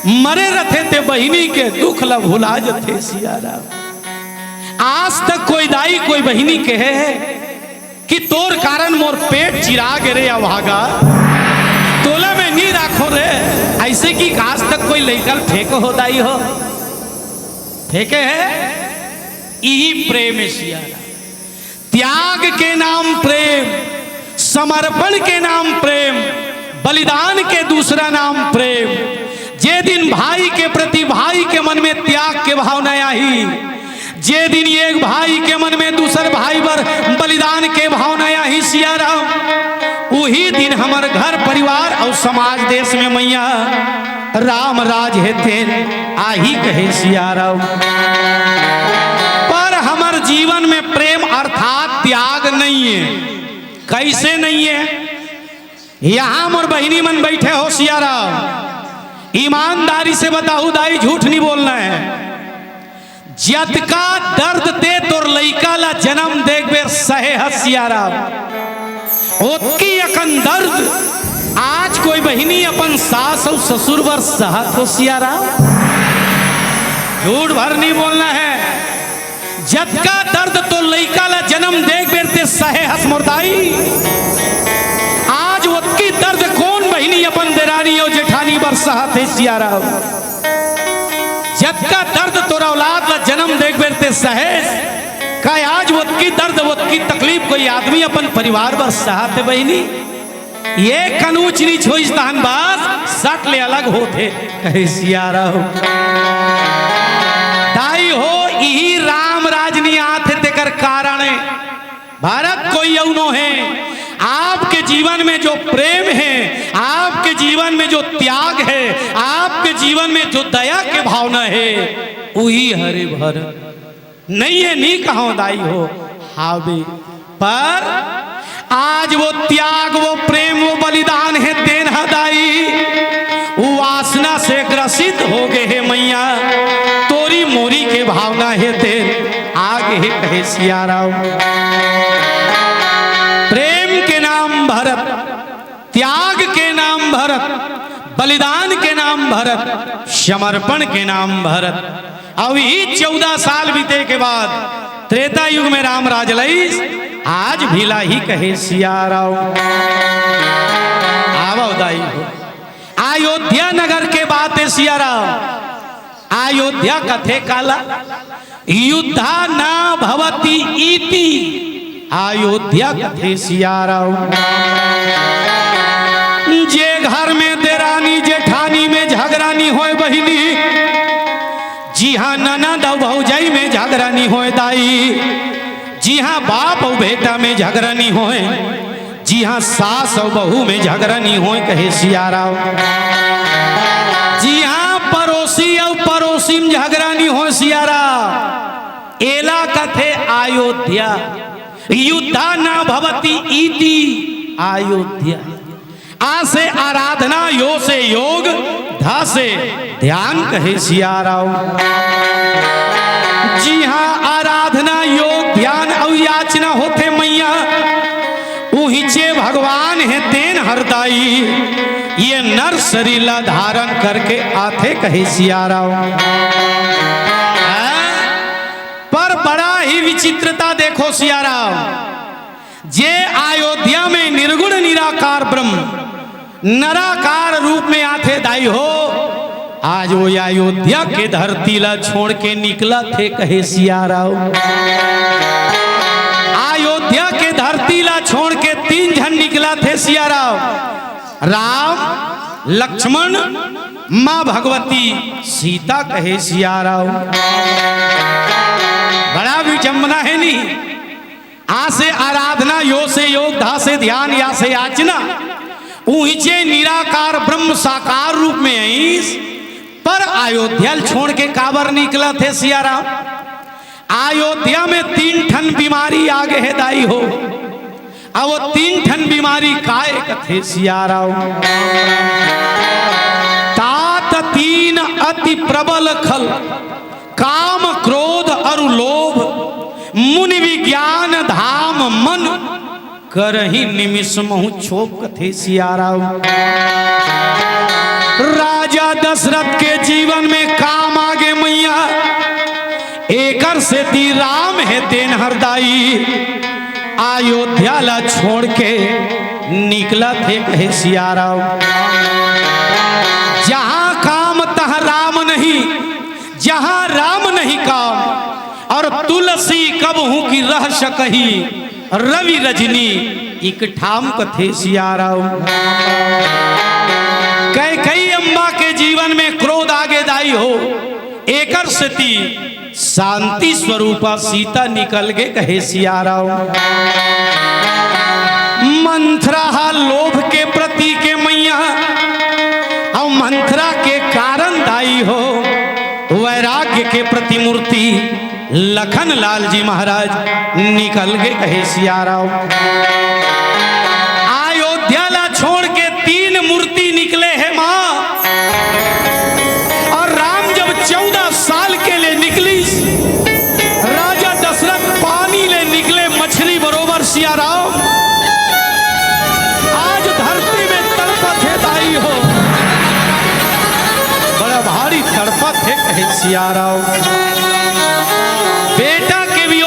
[SPEAKER 2] मरे रथे ते बहिनी के दुख ला भुला जाते सियाराम। आज तक कोई दाई कोई बहिनी कहे है कि तोर कारण मोर पेट चिरा गिरे अभागा, तोला में नहीं राखो रे, ऐसे कि आज तक कोई लइका फेंको हो दाई हो, फेंके है। यही प्रेम है सियाराम। त्याग के नाम प्रेम, समर्पण के नाम प्रेम, बलिदान के दूसरा नाम प्रेम। जे दिन भाई के प्रति भाई के मन में त्याग के भावना आई, जे दिन एक भाई के मन में दूसर भाई पर बलिदान के भावना आई सियाराम, वही दिन हमार घर परिवार और समाज देश में मैया राम राज हेते आही, कहे सियाराम। पर हमार जीवन में प्रेम अर्थात त्याग नहीं है। कैसे नहीं है? यहां मोर बहिनी मन बैठे हो सियाराम, ईमानदारी से बताऊ दाई, झूठ नहीं बोलना है। जतका दर्द दे तोर लइका ला जन्म देख बेर सहे हसियाराम, ओतकी अकन दर्द आज कोई बहिनी अपन सास और ससुर बर सहत हो सियाराम। झूठ भर नहीं बोलना है। जतका दर्द तो लइका ला जन्म देख बेरते सहे हस मुर्दाई, आज उतकी दर्द कौन बहिनी अपन देरानी और जेठानी बरसा थे सियारा। जतका दर्द तोरा औलाद ला जन्म देख बेरते सहे का आज उतकी दर्द उतकी तकलीफ कोई आदमी अपन परिवार बर सहते बहिनी। ये कनूच नीच हो इस्तान बास सट ले अलग होते कहे सियारा हो दाई हो यही राम राजनी आते तेकर कारण भारत कोई यौनो है। आपके जीवन में जो प्रेम है, आपके जीवन में जो त्याग है, आपके जीवन में जो दया के भावना है वही हरे भरत नहीं है, नहीं कहो दाई हो हावे। पर आज वो त्याग, वो प्रेम, वो बलिदान है देन हदाई, वो वासना से ग्रसित हो गए है मैया, तोरी मोरी के भावना है देन आगे है कहे सियारा। प्रेम के नाम भरत, त्याग के नाम भरत, बलिदान के नाम भरत, समर्पण के नाम भरत। अभी 14 साल बीते के बाद त्रेता युग में राम राज लई, आज भीला ही कहे सियारा। आवो दाई हो अयोध्या नगर के बात है सियारा। अयोध्या कथे काला युद्धा ना भवती इति, अयोध्या कथे सियारा। जे घर में देरानी जेठानी में झगड़ानी होए बहिनी, जी हाँ ननद और भौजाई में झगड़ानी होए दाई, जी हाँ बाप और बेटा में झगड़ानी होए, जी हाँ सास और बहू में झगड़ानी होए कहे सियारा। जी हाँ पड़ोसी और पड़ोसी में झगड़ानी होए सियारा। एला कथे अयोध्या युद्धा न भवती इति, अयोध्या आ से आराधना, यो से योग, धा से ध्यान कहे सियारा। जी हाँ आराधना योग ध्यान और याचना होते मैया, उहिचे भगवान है तेन हरदाई, ये नर शरीला धारण करके आते कहे सियारा। पर बड़ा ही विचित्रता देखो सियारा, जे अयोध्या में निर्गुण निराकार ब्रह्म नराकार रूप में आते दाई हो, आज वो अयोध्या के धरती ला छोड़ के निकला थे कहे सियारा। अयोध्या के धरती ला छोड़ के 3 जन निकला थे सियारा, राम लक्ष्मण माँ भगवती सीता कहे सियारा। बड़ा विडंबना है नी, आ से आराधना, यो से योग, धा से ध्यान, या से याचना, ऊंचे निराकार ब्रह्म साकार रूप में आईस, पर अयोध्या छोड़ के काबर निकला थे सियारा। अयोध्या में 3 ठन बीमारी आगे है दाई हो, अब वो 3 ठन बीमारी काय कथे सियारा। तात 3 अति प्रबल खल, काम क्रोध और लोभ, मुनि विज्ञान धाम मन, करही निमिष महु छोप कथे सियारा। राजा दशरथ के जीवन में काम आगे मैया, एकर से ती राम है तेन हरदाई, अयोध्या ला छोड़ के निकला थे कहे सियारा। जहां काम तहाँ राम नहीं, जहां राम नहीं काम, और तुलसी कब हूं की रह सकही, रवि रजनी एक ठाम कथे सियारा। कैकेयी अम्बा के जीवन में क्रोध आगे दाई हो, एकर सती शांति स्वरूपा सीता निकल के कहे सियारा। मंथरा लोभ के प्रति के मैया, और मंथरा के कारण दाई हो, वैराग्य के प्रतिमूर्ति लखन लाल जी महाराज निकल के कहे सियारा। अयोध्या ला छोड़ के 3 मूर्ति निकले हैं माँ, और राम जब 14 साल के लिए निकली, राजा दशरथ पानी ले निकले मछली बरोबर सियारा। आज धरती में तड़पत है दाई हो, बड़ा भारी तड़पत है कहे सियारा। बेटा के भी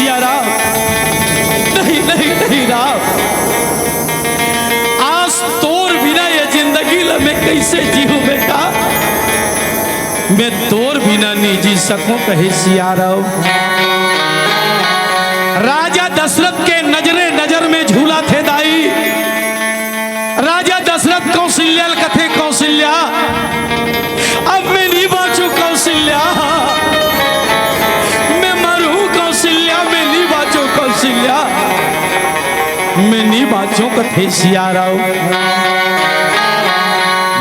[SPEAKER 2] सिया राम, नहीं नहीं नहीं राम, आज तोर बिना ये जिंदगी ला मैं कैसे जीऊं बेटा, मैं तोर बिना नहीं जी सकूं कहे सिया राम। राजा दशरथ के नजरे नजर में झूला थे दाई, राजा दशरथ कौशल्या कथे कौशल्या अब मैं नहीं बाँचू कौशल्या, मैं मरूं कौशल्या, मैं नहीं बाँचू कौशल्या, मैं नहीं बाँचू कथे सिया राव।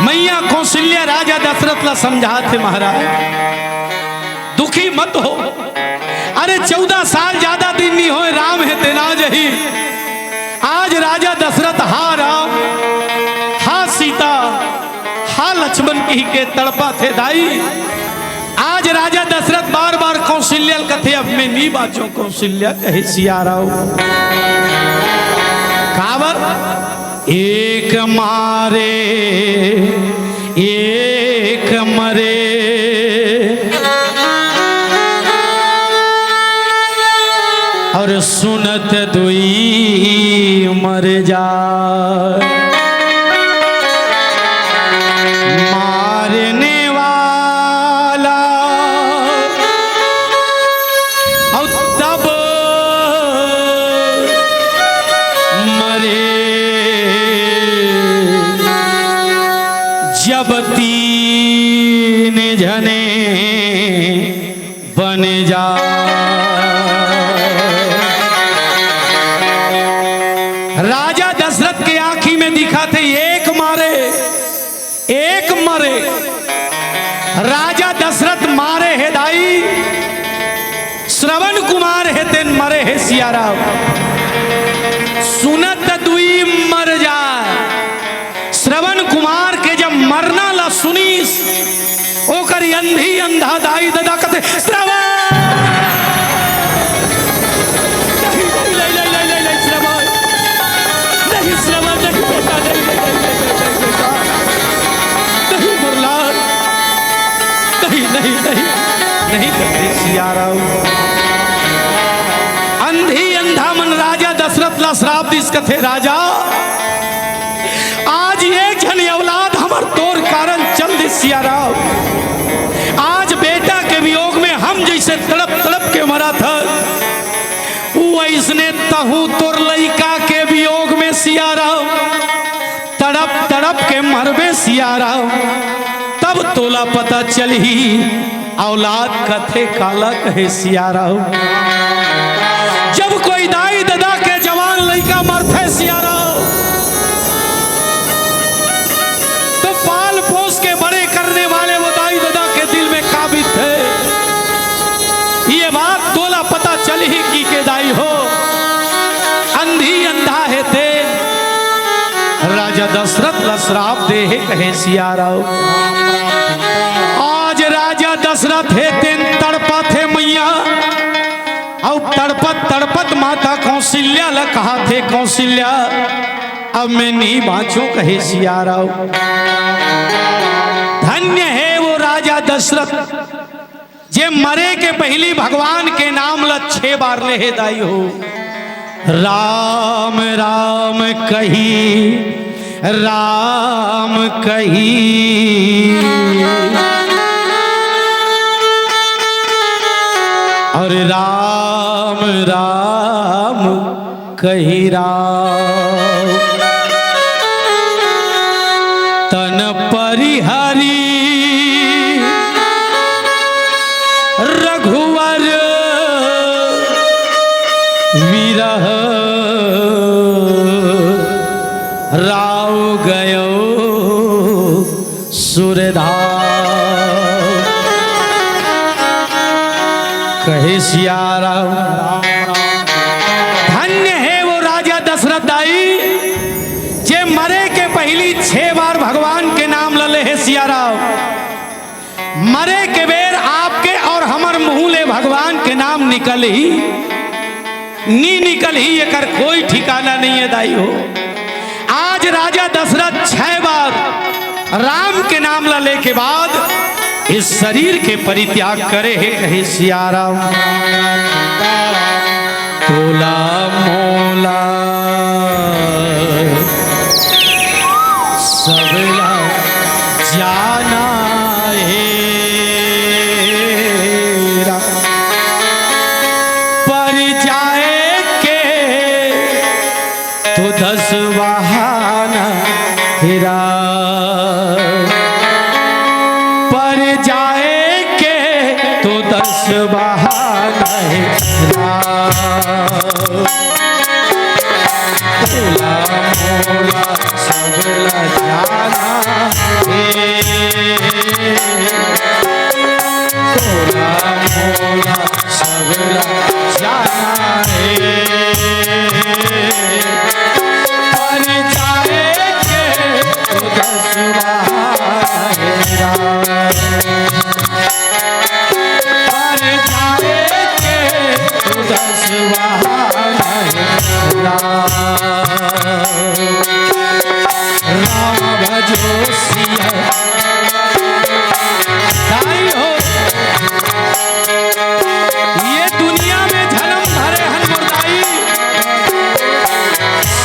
[SPEAKER 2] मैया कौशल्या राजा दशरथ ला समझाते महाराज दुखी मत हो, अरे 14 साल ज्यादा दिन नहीं हो, राम है तेना जही। आज राजा दशरथ हा राम हा सीता हा लक्ष्मण की के तड़पा थे दाई। आज राजा दशरथ बार बार कौशल्या कथे अब मैं नहीं बाँचू कौशल्या कहे सिया राव। कावर एक मारे एक मरे, और सुनत दुई मर जा, मारने वाला और तब मरे जब 3 जने बन जा। राजा दशरथ के आंखी में दिखा थे एक मारे एक मरे, राजा दशरथ मारे है दाई, श्रवण कुमार है तेन मरे है सिया राव। सुनत दुई मर जाए, श्रवण कुमार के जब मरना ला सुनीस ओकर अंधी अंधा दाई ददा कथे श्रवण नहीं नहीं नहीं करते सिया राव। अंधी अंधा मन राजा दशरथ ला श्राप दिस कथे राजा, आज एक जन औलाद हमर तोर कारण चल दिस सिया राव। आज बेटा के वियोग में हम जैसे तड़प तड़प के मरा था, वैसने तहु तोर लइका के वियोग में सिया राव तड़प तड़प के मरबे सिया राव। तब तोला पता चली औलाद कथे काला कहे सिया राव। जब कोई दाई ददा के जवान लड़का मरते सिया राव, तो पाल पोस के बड़े करने वाले वो दाई ददा के दिल में काबिज थे। ये बात तोला पता चली की के दाई हो अंधी अंधा है थे। राजा दशरथ ला श्राप दे कहे सिया राव। आज राजा दशरथ है तेन तड़पा थे मैया, और तड़पत तड़पत माता कौशल्या ला कहा थे कौशल्या अब मैं नहीं बाँचू कहे सिया राव। धन्य है वो राजा दशरथ जे मरे के पहली भगवान के नाम ला 6 बार ले हे दाई हो। राम राम कही राम कही, और राम राम कही राम, तन परिहरी रघुवर विरह, राव गयो सुरधार कहे सिया राव। धन्य है वो राजा दशरथ दाई जे मरे के पहली 6 बार भगवान के नाम लले है सिया राव। मरे के बेर आपके और हमर मुँह ले भगवान के नाम निकल ही नी निकल ही ये कर कोई ठिकाना नहीं है दाई हो। आज राजा दशरथ 6 बार राम के नाम लले के बाद इस शरीर के परित्याग करे है कहे सिया राम। तोला मोला सबला जाना है पर जाए के तो 10 बहाना हेरा पर जाए के तो 10 बहाना हेरा तोला मोला सबला जाना है तोला मोला सबला जाना है पर जाए के तो 10 बहाना हेरा पर जाए के तो 10 बहाना हेरा राम भजो सिया दाई हो ये दुनिया में जन्म धरे हनुमदाई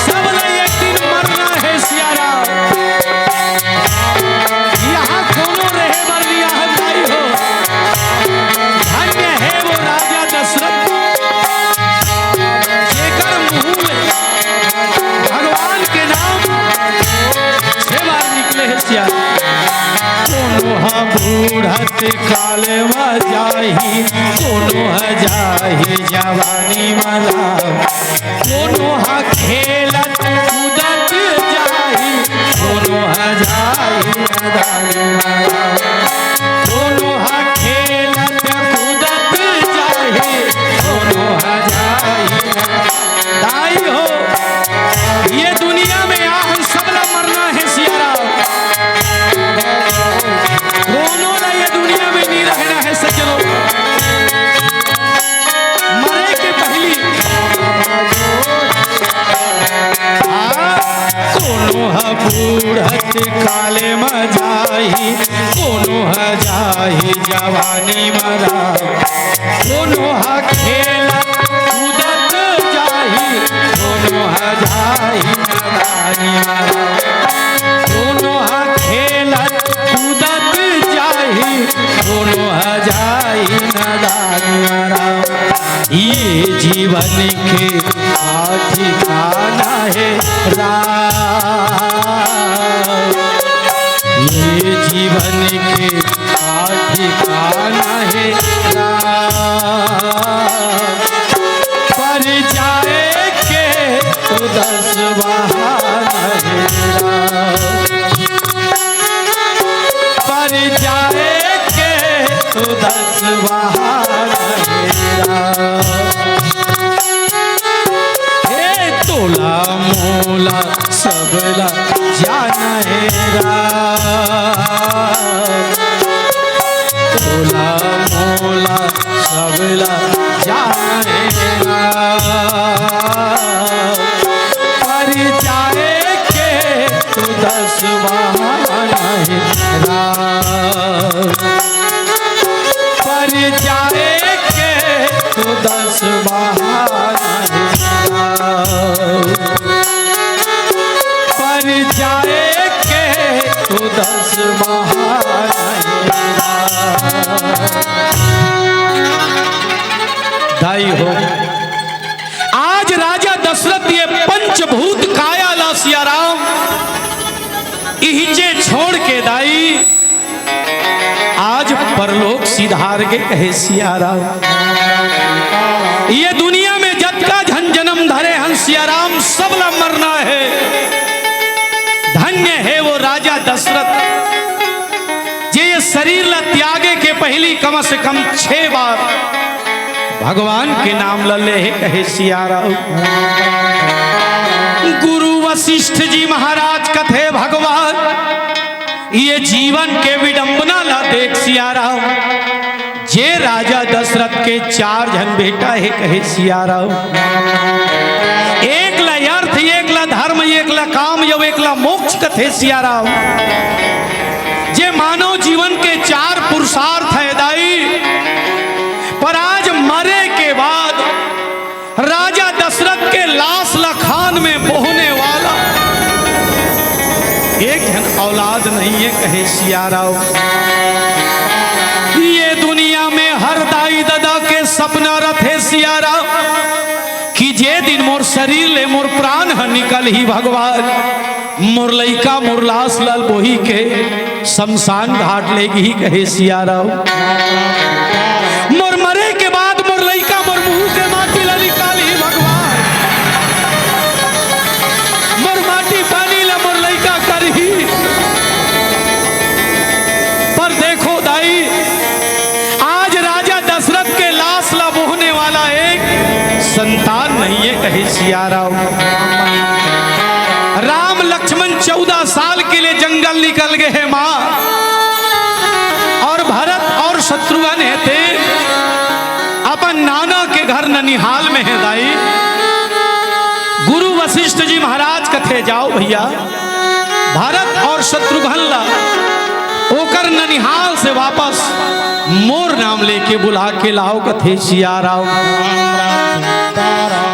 [SPEAKER 2] सब ने एक दिन मरना है सियारा यहाँ कोनो रहे बर लिया है दाई हो धन्य है वो राजा दशरथ जेकर मुँह में भगवान के नाम 6 बार निकले है सियारा कोनो हा बूढ़त काले में जाही कोनो हा जाही जवानी मला कोनो हा खेलत कूदत जाही कोनो हा जाही नदानी मला कोनो हा खेलत कूदत जाही कोनो हा जाही दाई हो ये दुनिया में हम सबला मरना है सियारा कोनो ना ये दुनिया में नहीं रहना है सज्जनों मरे के पहली कोनो हा बूढ़त काले में जाही कोनो हा जाही जवानी मरा कोनो हा खेलत कूदत जाही कोनो हा जाही नदानी मरा कोनो हा खेलत कूदत जाही कोनो हा जाही नदानी मरा ये जीवन के ठिकाना है राम ये जीवन के ठिकाना है राम पर जाए के तो 10 बहाना है राम पर जाए के तो 10 बहाना है राम हे तोला मोला सबला जाना है राम तोला मोला सबला जाना है राम पर जाए के तो 10 बहाना है राम पर जाए के तो 10 बहाना है राम पर जाए के तो 10 बहाना है दाई हो आज राजा दशरथ ये पंचभूत काया ला सिया राम इहिचे छोड़ के दाई आज परलोक सिधार के कहे सिया राम ये दुनिया में जत का झन जन्म धरे हंस सिया राम सबला मरना है धन्य है वो राजा दशरथ जे ये शरीर ला त्यागे के पहली कम से कम 6 बार भगवान के नाम लले है कहे सिया राम गुरु वशिष्ठ जी महाराज कथे भगवान ये जीवन के विडंबना ला देख सिया राम जे राजा दशरथ के 4 जन बेटा है कहे सिया राम एक ला अर्थ एक ला धर्म एक ला काम यो एक ला मोक्ष कथे सिया राम जे मानव जीवन के 4 पुरुषार्थ है दाई पर आज मरे के बाद राजा सावन में बोहने वाला एक जन औलाद नहीं है, कहे सिया राव। ये दुनिया में हर दाई दादा के सपना रथे सिया राव कि जे दिन मोर शरीर ले मोर प्राण ह निकल ही भगवान, मोर लइका मोर लाश लाल बोही के शमशान घाट लेगी, कहे सिया राव। मोर मरे के बाद मोर लइका मोर मुंह के माटी ला निकाल ही भगवान, मोर माटी पानी ला मोर लइका कर ही। पर देखो दाई, आज राजा दशरथ के लाश ला बोहने वाला एक संतान नहीं है, कहे सिया राव। राम लक्ष्मण 14 साल के लिए जंगल निकल गए हैं माँ, और भरत और शत्रुघ्न है थे अपन नाना के घर ननिहाल में है दाई। गुरु वशिष्ठ जी महाराज कथे जाओ भैया, भरत और शत्रुघ्न ला ओकर ननिहाल से वापस मोर नाम लेके बुला के लाओ, कथे सिया राव।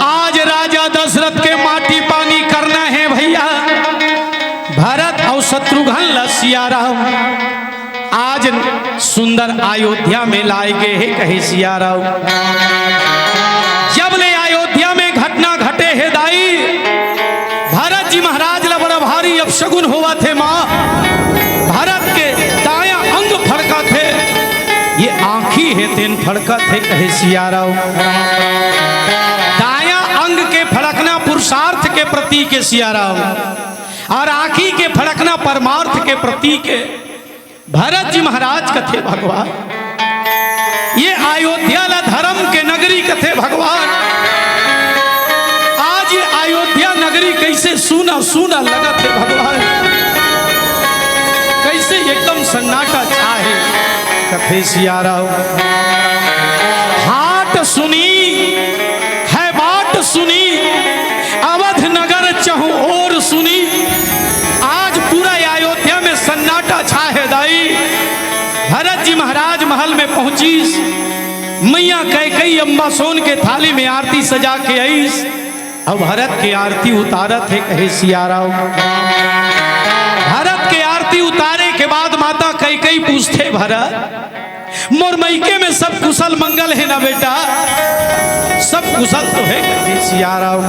[SPEAKER 2] आज राजा दशरथ के माटी पानी करना है भैया, भरत और शत्रुघ्न ला सिया राव आज सुंदर अयोध्या में लाए गए हैं, कहे सिया राव। जब ले अयोध्या में घटना घटे है दाई, भरत जी महाराज ला बड़ा भारी अपशगुन हुआ थे माँ। भरत के दाया अंग फड़का थे, ये आंखी है तेन फड़का थे, कहे सिया राव। दाया अंग के फड़कना पुरुषार्थ के प्रतीक है सिया राव, और आंखी के फड़कना परमार्थ के प्रतीक है। भरत जी महाराज कथे भगवान, ये अयोध्या ला धर्म के नगरी कथे भगवान। आज ये अयोध्या नगरी कैसे सूना सूना लगा थे भगवान, कैसे एकदम सन्नाटा छाए, कथे सिया राव। हाट सुनी है बाट सुनी, अवध नगर चहु और सुनी। आज पूरा अयोध्या में सन्नाटा छा है दाई। भरत जी महाराज महल में पहुंची, मैया कैकेयी अम्बा सोन के थाली में आरती सजा के आई, अब भरत के आरती उतारत है, कहे सिया राव। भरत के आरती उतारे के बाद माता कैकेयी पूछते, भरत मोर मैके में सब कुशल मंगल है ना बेटा? सब कुशल तो है, कहे सिया राव।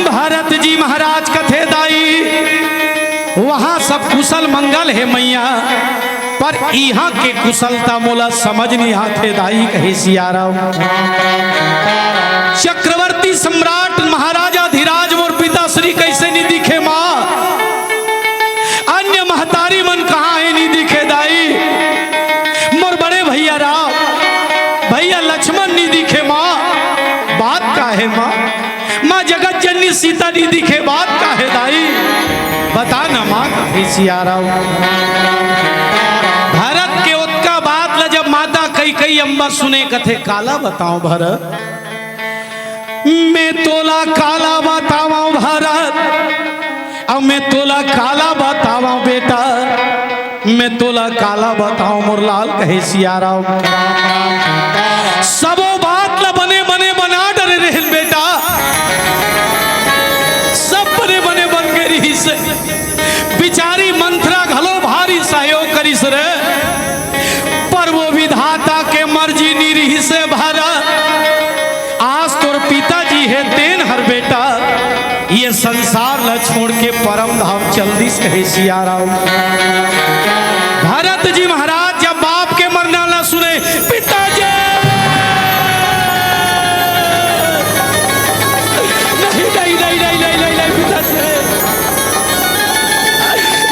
[SPEAKER 2] भरत जी महाराज कथे दाई, वहां सब कुशल मंगल है मैया, पर यहाँ के कुशलता मोला समझ नहीं आते दाई, कहे सिया राव। चक्रवर्ती सम्राट महाराजा धीराज मोर पिता श्री कैसे नहीं दिखे माँ? अन्य महतारी मन कहाँ है नहीं दिखे दाई? मोर बड़े भैया राव भैया लक्ष्मण नहीं दिखे माँ, बात का है माँ? माँ जगत जननी सीता नहीं दिखे, बात का है दाई? बता न माँ, कहे सिया राव। भरत के उत्का बात ला जब माता कैकेयी अम्बा सुने, कथे काला बताओ भरत, मैं तोला काला बतावा भरत, अब मैं तोला काला बतावा बेटा, मैं तोला काला बताओ मोर लाल, कहे सिया राव। सबो बात ला बने बने बना डरे रहे बेटा, सब बने बने बन गए रही से। बिचारी मंत्रा घलो भारी सहयोग करिस रे, पर वो विधाता के मर्जी नहीं रही से भरत। आज तोर पिताजी है तेन हर बेटा, ये संसार ला छोड़ के परम धाम चल दिस, कहे सिया राव। भरत जी महाराज जब बाप के मरना ना सुने, पिताजी नहीं नहीं नहीं नहीं नहीं नहीं पिताजी,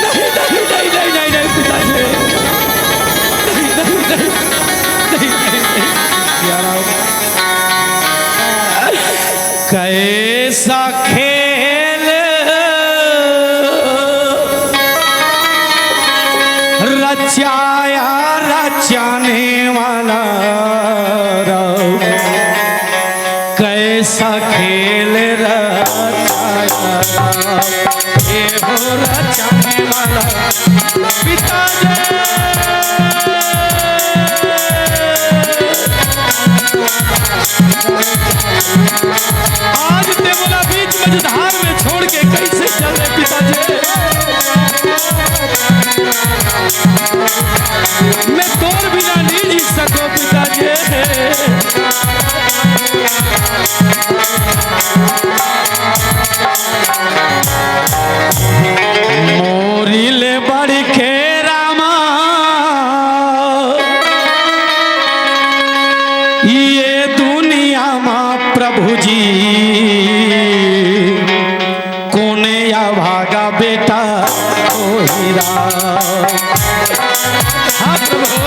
[SPEAKER 2] नहीं नहीं नहीं नहीं नहीं नहीं पिताजी, नहीं नहीं नहीं नहीं नहीं सिया राव। कैसा खेल रचाया रचाने वाला राव, कैसा खेल रचाया ये हो रचाने वाला पिताजी। आज ते बोला ये दुनिया में प्रभु जी कोने या भागा बेटा ओ हीरा। हाँ प्रभु,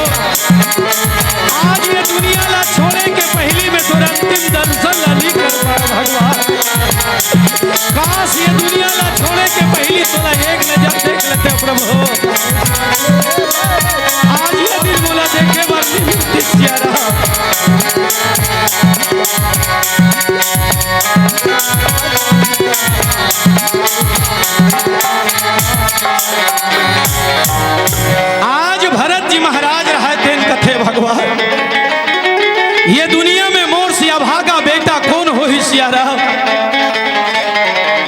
[SPEAKER 2] आज ये दुनिया ला छोड़े के पहली में तोरा अंतिम दर्शन ला नहीं कर पाए भगवान। काश ये दुनिया ला छोड़े के पहली तोरा एक नजर देख लेते प्रभु। आज ये दिन बोला देखे बार आज भरत जी महाराज रहे तेन कथे भगवान। ये दुनिया में मोर से अभागा बेटा कौन हो ही सियारा।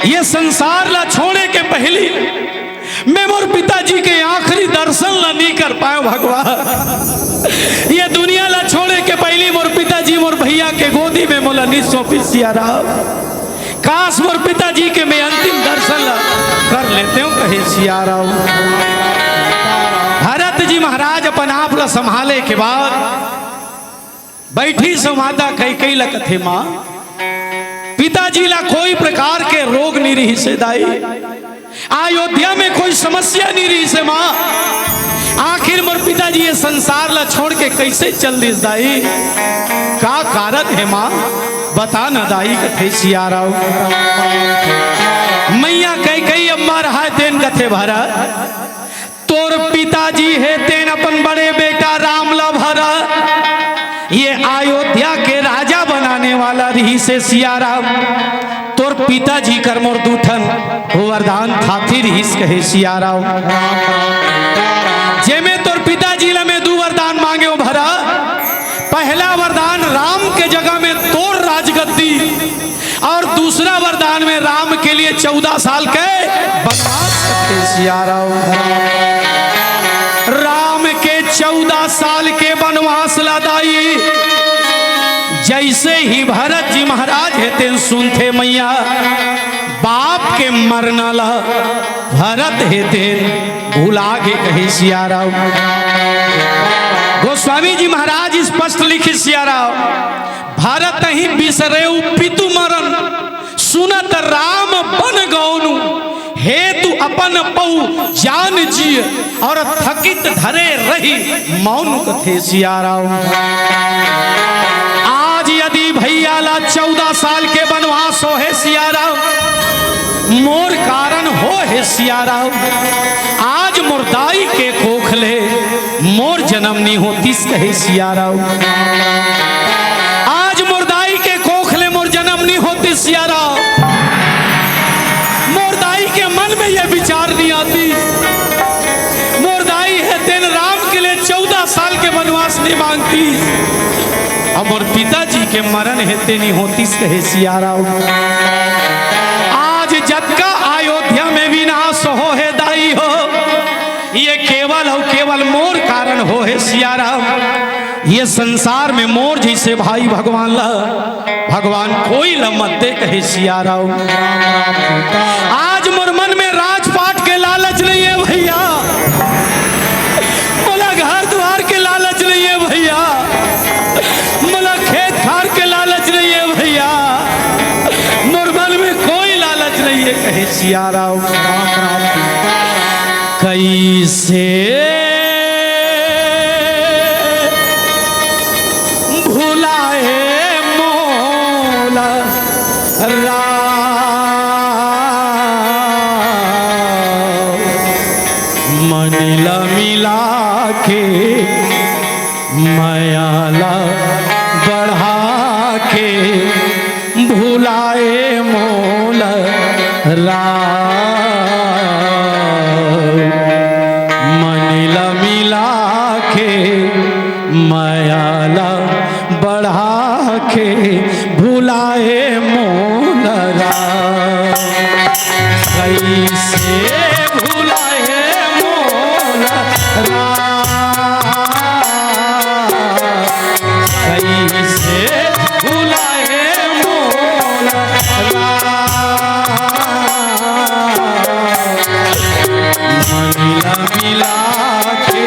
[SPEAKER 2] ये संसार ला छोड़े के पहली मैं मोर पिताजी के आखिरी दर्शन ला नहीं कर पाए भगवान। ये दुनिया ला छोड़े के पहली मोर पिताजी मोर भैया के गोदी में मोला नहीं सौंपी सियारा। काश मोर पिताजी के मैं अंतिम दर्शन ला कर लेते हूँ कहे सियारा। भरत जी महाराज अपन आप ला संभाले के बाद बैठी संवादा कई लकथे माँ। पिताजी ला कोई प्रकार के रोग नहीं रही से दाई। अयोध्या में कोई समस्या नहीं रही से माँ। आखिर मोर पिताजी ये संसार ला छोड़ के कैसे चल दिस दाई। का कारण है माँ बता न दाई कथे सियारा। मैया कई अम्मा रहा तेन कथे भरत। तोर पिताजी है तेन अपन बड़े बेटा राम ला भरा। ये अयोध्या के राजा बनाने वाला रही से सियारा। तोर पिताजी कर मोर दूठन वरदान थाती रहीस कहे सियारा। जे में तोर पिताजी ला में दो वरदान मांगे हो भरा। पहला वरदान राम के जगह में तोर राजगद्दी और दूसरा वरदान में राम के लिए 14 साल के वनवास कहे सियारा। राम के 14 साल के वनवास लादाई। जैसे ही भरत जी महाराज हेते सुनते मैया बाप के मरना ला भरत हेते भुला के कहे सियारा। गोस्वामी जी महाराज स्पष्ट लिखे सियारा। भरत ही बिसरे पितु मरण सुनत राम बन गौनु। हे तू अपन पऊ जान जिय और थकित धरे रही मौन कथे सियारा। आज यदि भैया ला 14 साल के वनवास हो है सियारा। मोर कारण हो है सियारा। आज मुर्दाई के खोखले मोर जन्म नहीं होती कहे सियारा। आज मुर्दाई के खोखले मोर जन्म नहीं होती सियारा। मोरदाई के मन में यह विचार नहीं आती। मोरदाई है तेन राम के लिए 14 साल के वनवास नहीं मांगती। अब और पिताजी के मरण हेते नहीं होती कहे सियारा। आज जगका अयोध्या में विनाश हो है दाई हो। ये केवल मोर कारण हो है सियारा। ये संसार में मोर जैसे भाई भगवान कोई लमत दे कहे सियारा। आज मोर मन में राजपाट के लालच नहीं है भैया। मोला घर द्वार के लालच नहीं है भैया। मोला खेत खार के लालच नहीं है भैया। मोर मन में कोई लालच नहीं है कहे सियारा। कैसे मनिला मिला के मायाला बढ़ा के भुलाए मोल मनिला मिला के मायाला बढ़ा के भुलाए मोल कैसे भुलाए मोल कैसे भुलाए मोल मनिला मिला के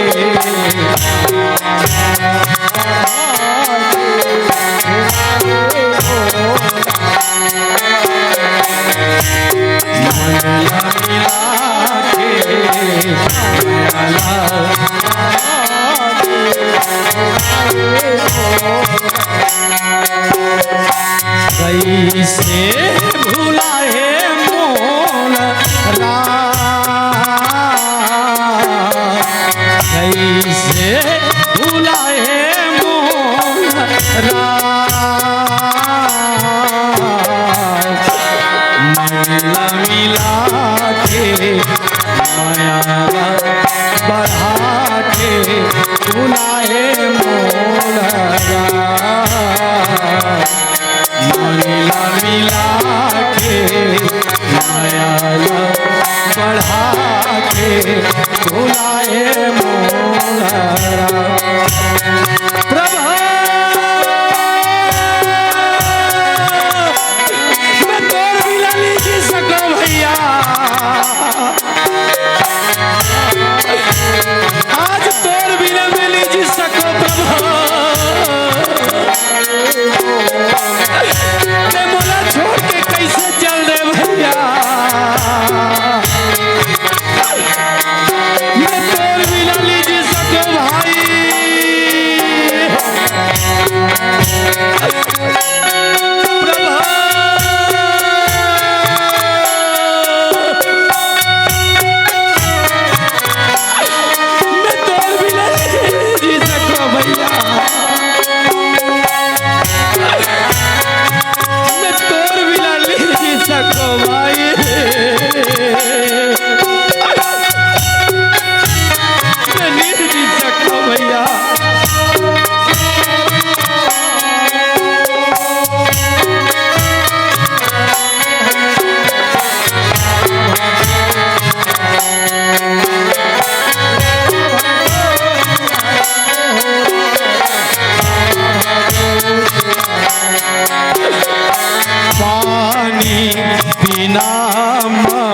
[SPEAKER 2] मिला मिला के माया बढ़ा के बुलाए मोला मिला मिला के माया बढ़ा के बुलाए मोला प्रभु मैं तोर बिना नहीं जी सको भैया आज तोर बिना मैं नहीं जी सको प्रभु मैं मोला छोड़ के कैसे चल रहे भैया मैं तोर बिना नहीं जी सको भाई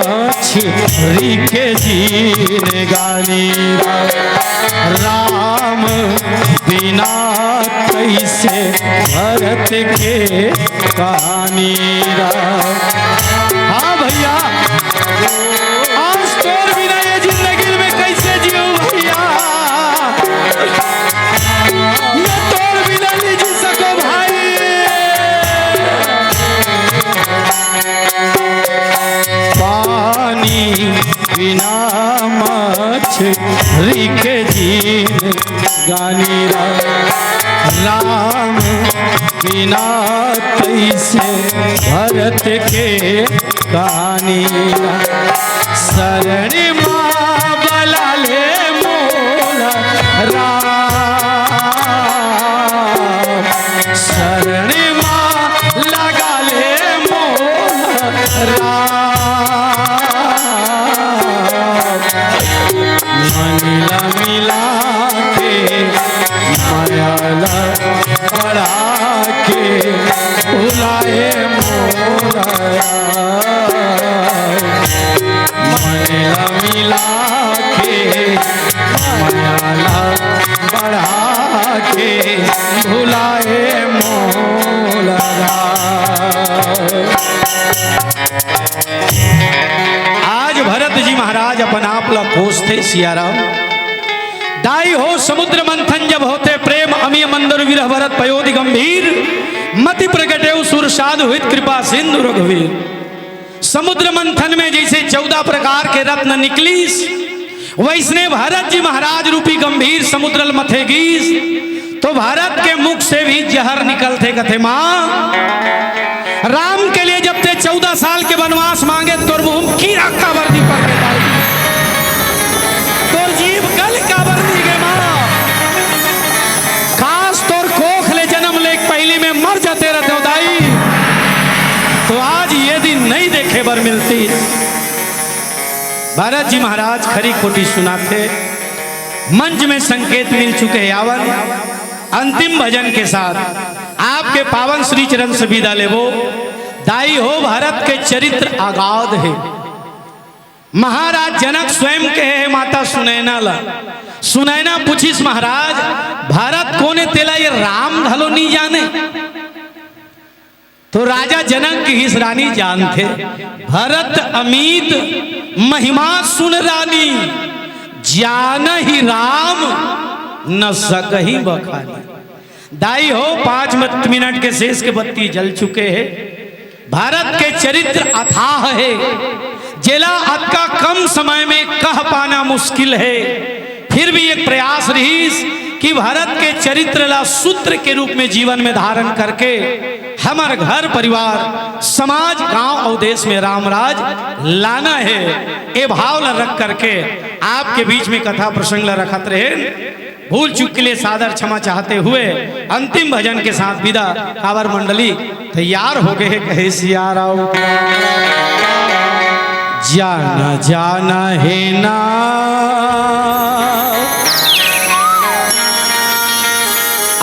[SPEAKER 2] मछली के जीने गानी राम बिना कैसे भरत के कहानी हाँ भैया आज तोर बिना ये जिंदगी में कैसे जियो भैया मैं तोर बिना नहीं जी सको भाई पानी बिना मछली के जीन गानी राम बिना कैसे भरत के कहानी शरण माँ बला ले मोला राम शरण माँ लगा ले मोला मिला मिला के मायाला बढ़ा के बुलाए मोरा मिला मिला के मायाला बढ़ा के बुलाए मोरा आज भरत जी महाराज अपन आप ला खोजते सियाराम दाई हो समुद्र मंथन जब होते प्रेम अमीय मंदर विरह भरत पयोधि गंभीर मति प्रगटे सुरसाद हुई कृपा सिंधु रघुवीर समुद्र मंथन में जैसे 14 प्रकार के रत्न निकलीस वैसने भरत जी महाराज रूपी गंभीर समुद्र मथेगीस तो भारत के मुख से भी जहर निकलते कथे माँ राम के लिए जब ते 14 साल के वनवास मांगे तोर मुंह कीड़ा का वर्दी पकड़े तोर जीव गल का वर्दी गे माँ खास तोर कोख ले जन्म ले पहली में मर जाते रहते दाई तो आज ये दिन नहीं देखे बर मिलती भारत जी महाराज खरी खोटी सुनाते मंच में संकेत मिल चुके यावन अंतिम भजन के साथ आपके पावन श्री चरण से विदा लेवो दाई हो भारत के चरित्र आगाध है महाराज जनक स्वयं के है माता सुनैना ला सुनैना पूछिस महाराज भारत कोने तेला ये राम भलो नहीं जाने तो राजा जनक की हिस रानी जानते भरत अमित महिमा सुन रानी जान ही राम न सकही बखानी दाई हो 5 मिनट के शेष के बत्ती जल चुके हैं भारत के चरित्र अथाह है जेला अत का कम समय में कह पाना मुश्किल है फिर भी एक प्रयास रही कि भारत के चरित्र ला सूत्र के रूप में जीवन में धारण करके हमार घर परिवार समाज गांव और देश में रामराज लाना है। ये भाव ला रख करके आपके बीच में कथा प्रसंग ला रखत रहे। भूल चूक के लिए सादर क्षमा चाहते हुए अंतिम भजन के साथ विदा। कांवर मंडली तैयार हो गए। कहे सिया राम जाना जाना है ना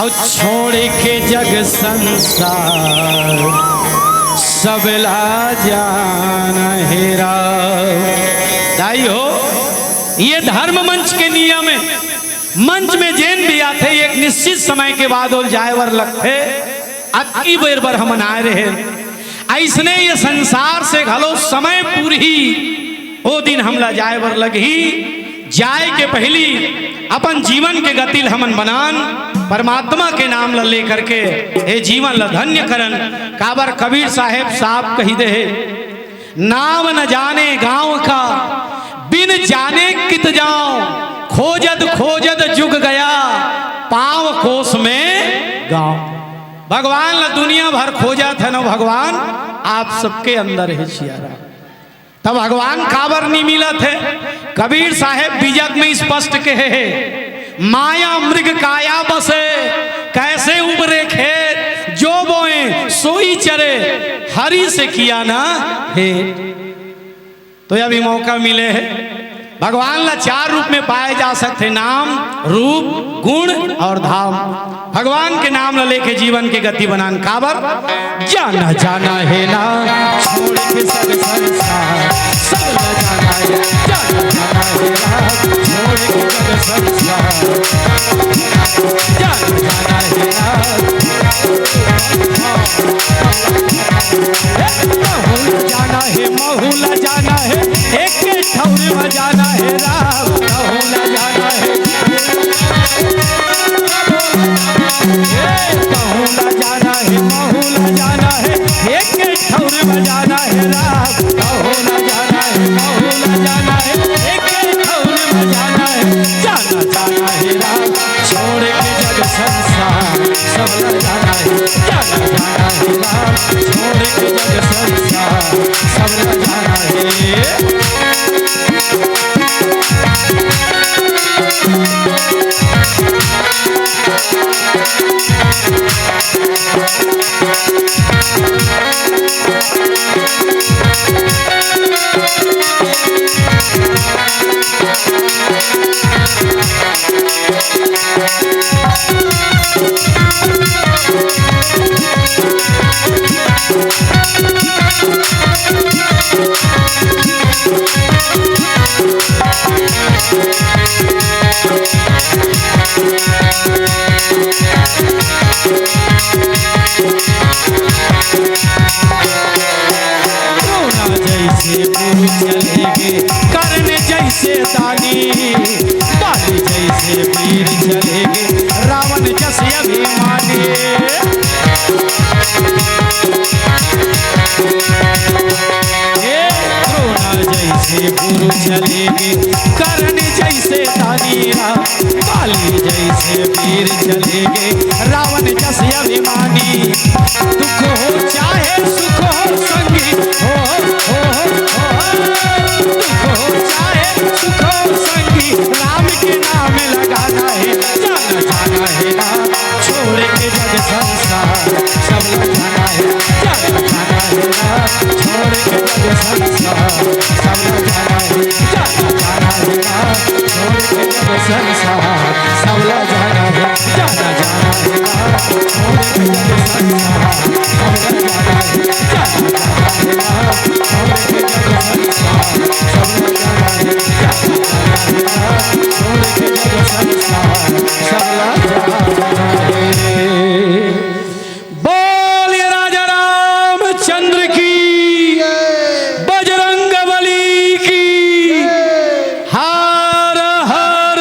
[SPEAKER 2] और छोड़ के जग संसार सबला जाना है राम। दाई हो ये धर्म मंच के नियम है। मंच में जैन भी आते एक निश्चित समय के बाद और जायवर लगते अति बेर बर हम आए रहे। ऐसने ये संसार से घलो समय पूरी ओ दिन हमला जायवर लगी। जाए के पहली अपन जीवन के गतिल हमन बनान परमात्मा के नाम ला ले करके हे जीवन ला धन्य करन। काबर कबीर साहेब साहब कही दे नाम न जाने गांव का बिन जाने कित जाओ खोजद खोजद जुग गया पांव कोस में गांव। भगवान ला दुनिया भर खोजा था ना भगवान आप सबके अंदर है सियारा। तब भगवान काबर नहीं मिला थे। कबीर साहेब बीजक में स्पष्ट कहे माया मृग काया बसे कैसे उबरे खेत जो बोए सोई चरे हरि से किया ना है। तो अभी मौका मिले है भगवान ला चार रूप में पाए जा सकते नाम रूप गुण और धाम। भगवान के नाम ला लेके जीवन के गति बनान। काबर जाना जाना है ना छोड़ के सब संसार सब ला जाना है। जाना जाना है ना छोड़ के सब संसार जाना जाना है ना महूला जाना है महूला जाना है एक ठौर में जाना है राम। महूला जाना है महूला जाना है महूला जाना है एक ठौर में जाना है राम। महूला जाना है महूला जाना है एक ठौर में जाना है। जाना जाना है राम छोड़ के जग संसार सब जाना है। जाना जाना है राम छोड़ के जग संसार सब जाना है। करने जैसे दानी बाली जैसे वीर चलेगे रावण जैसे अभिमानी। द्रोणा जैसे गुरु चलेगे करने जैसे दानी बाली जैसे वीर चलेगे रावण जैसे अभिमानी। दुख हो चाहे सुख हो संगी हो सुख संगी राम के नाम लगाना है। जाना जाना है ना छोड़ के जग संसार सब जाना है। जाना जाना है ना छोड़ के जग संसार सब जाना है। जाना जाना है ना छोड़ के जग संसार सब जाना है। जाना जाना है ना छोड़ के जग संसार सब जाना है। जाना जाना है ना छोड़ के जग संसार सब जाना है। छोड़ के जग संसार सब जाना है। बोलिए राजा रामचंद्र की बजरंग बली की हर हर।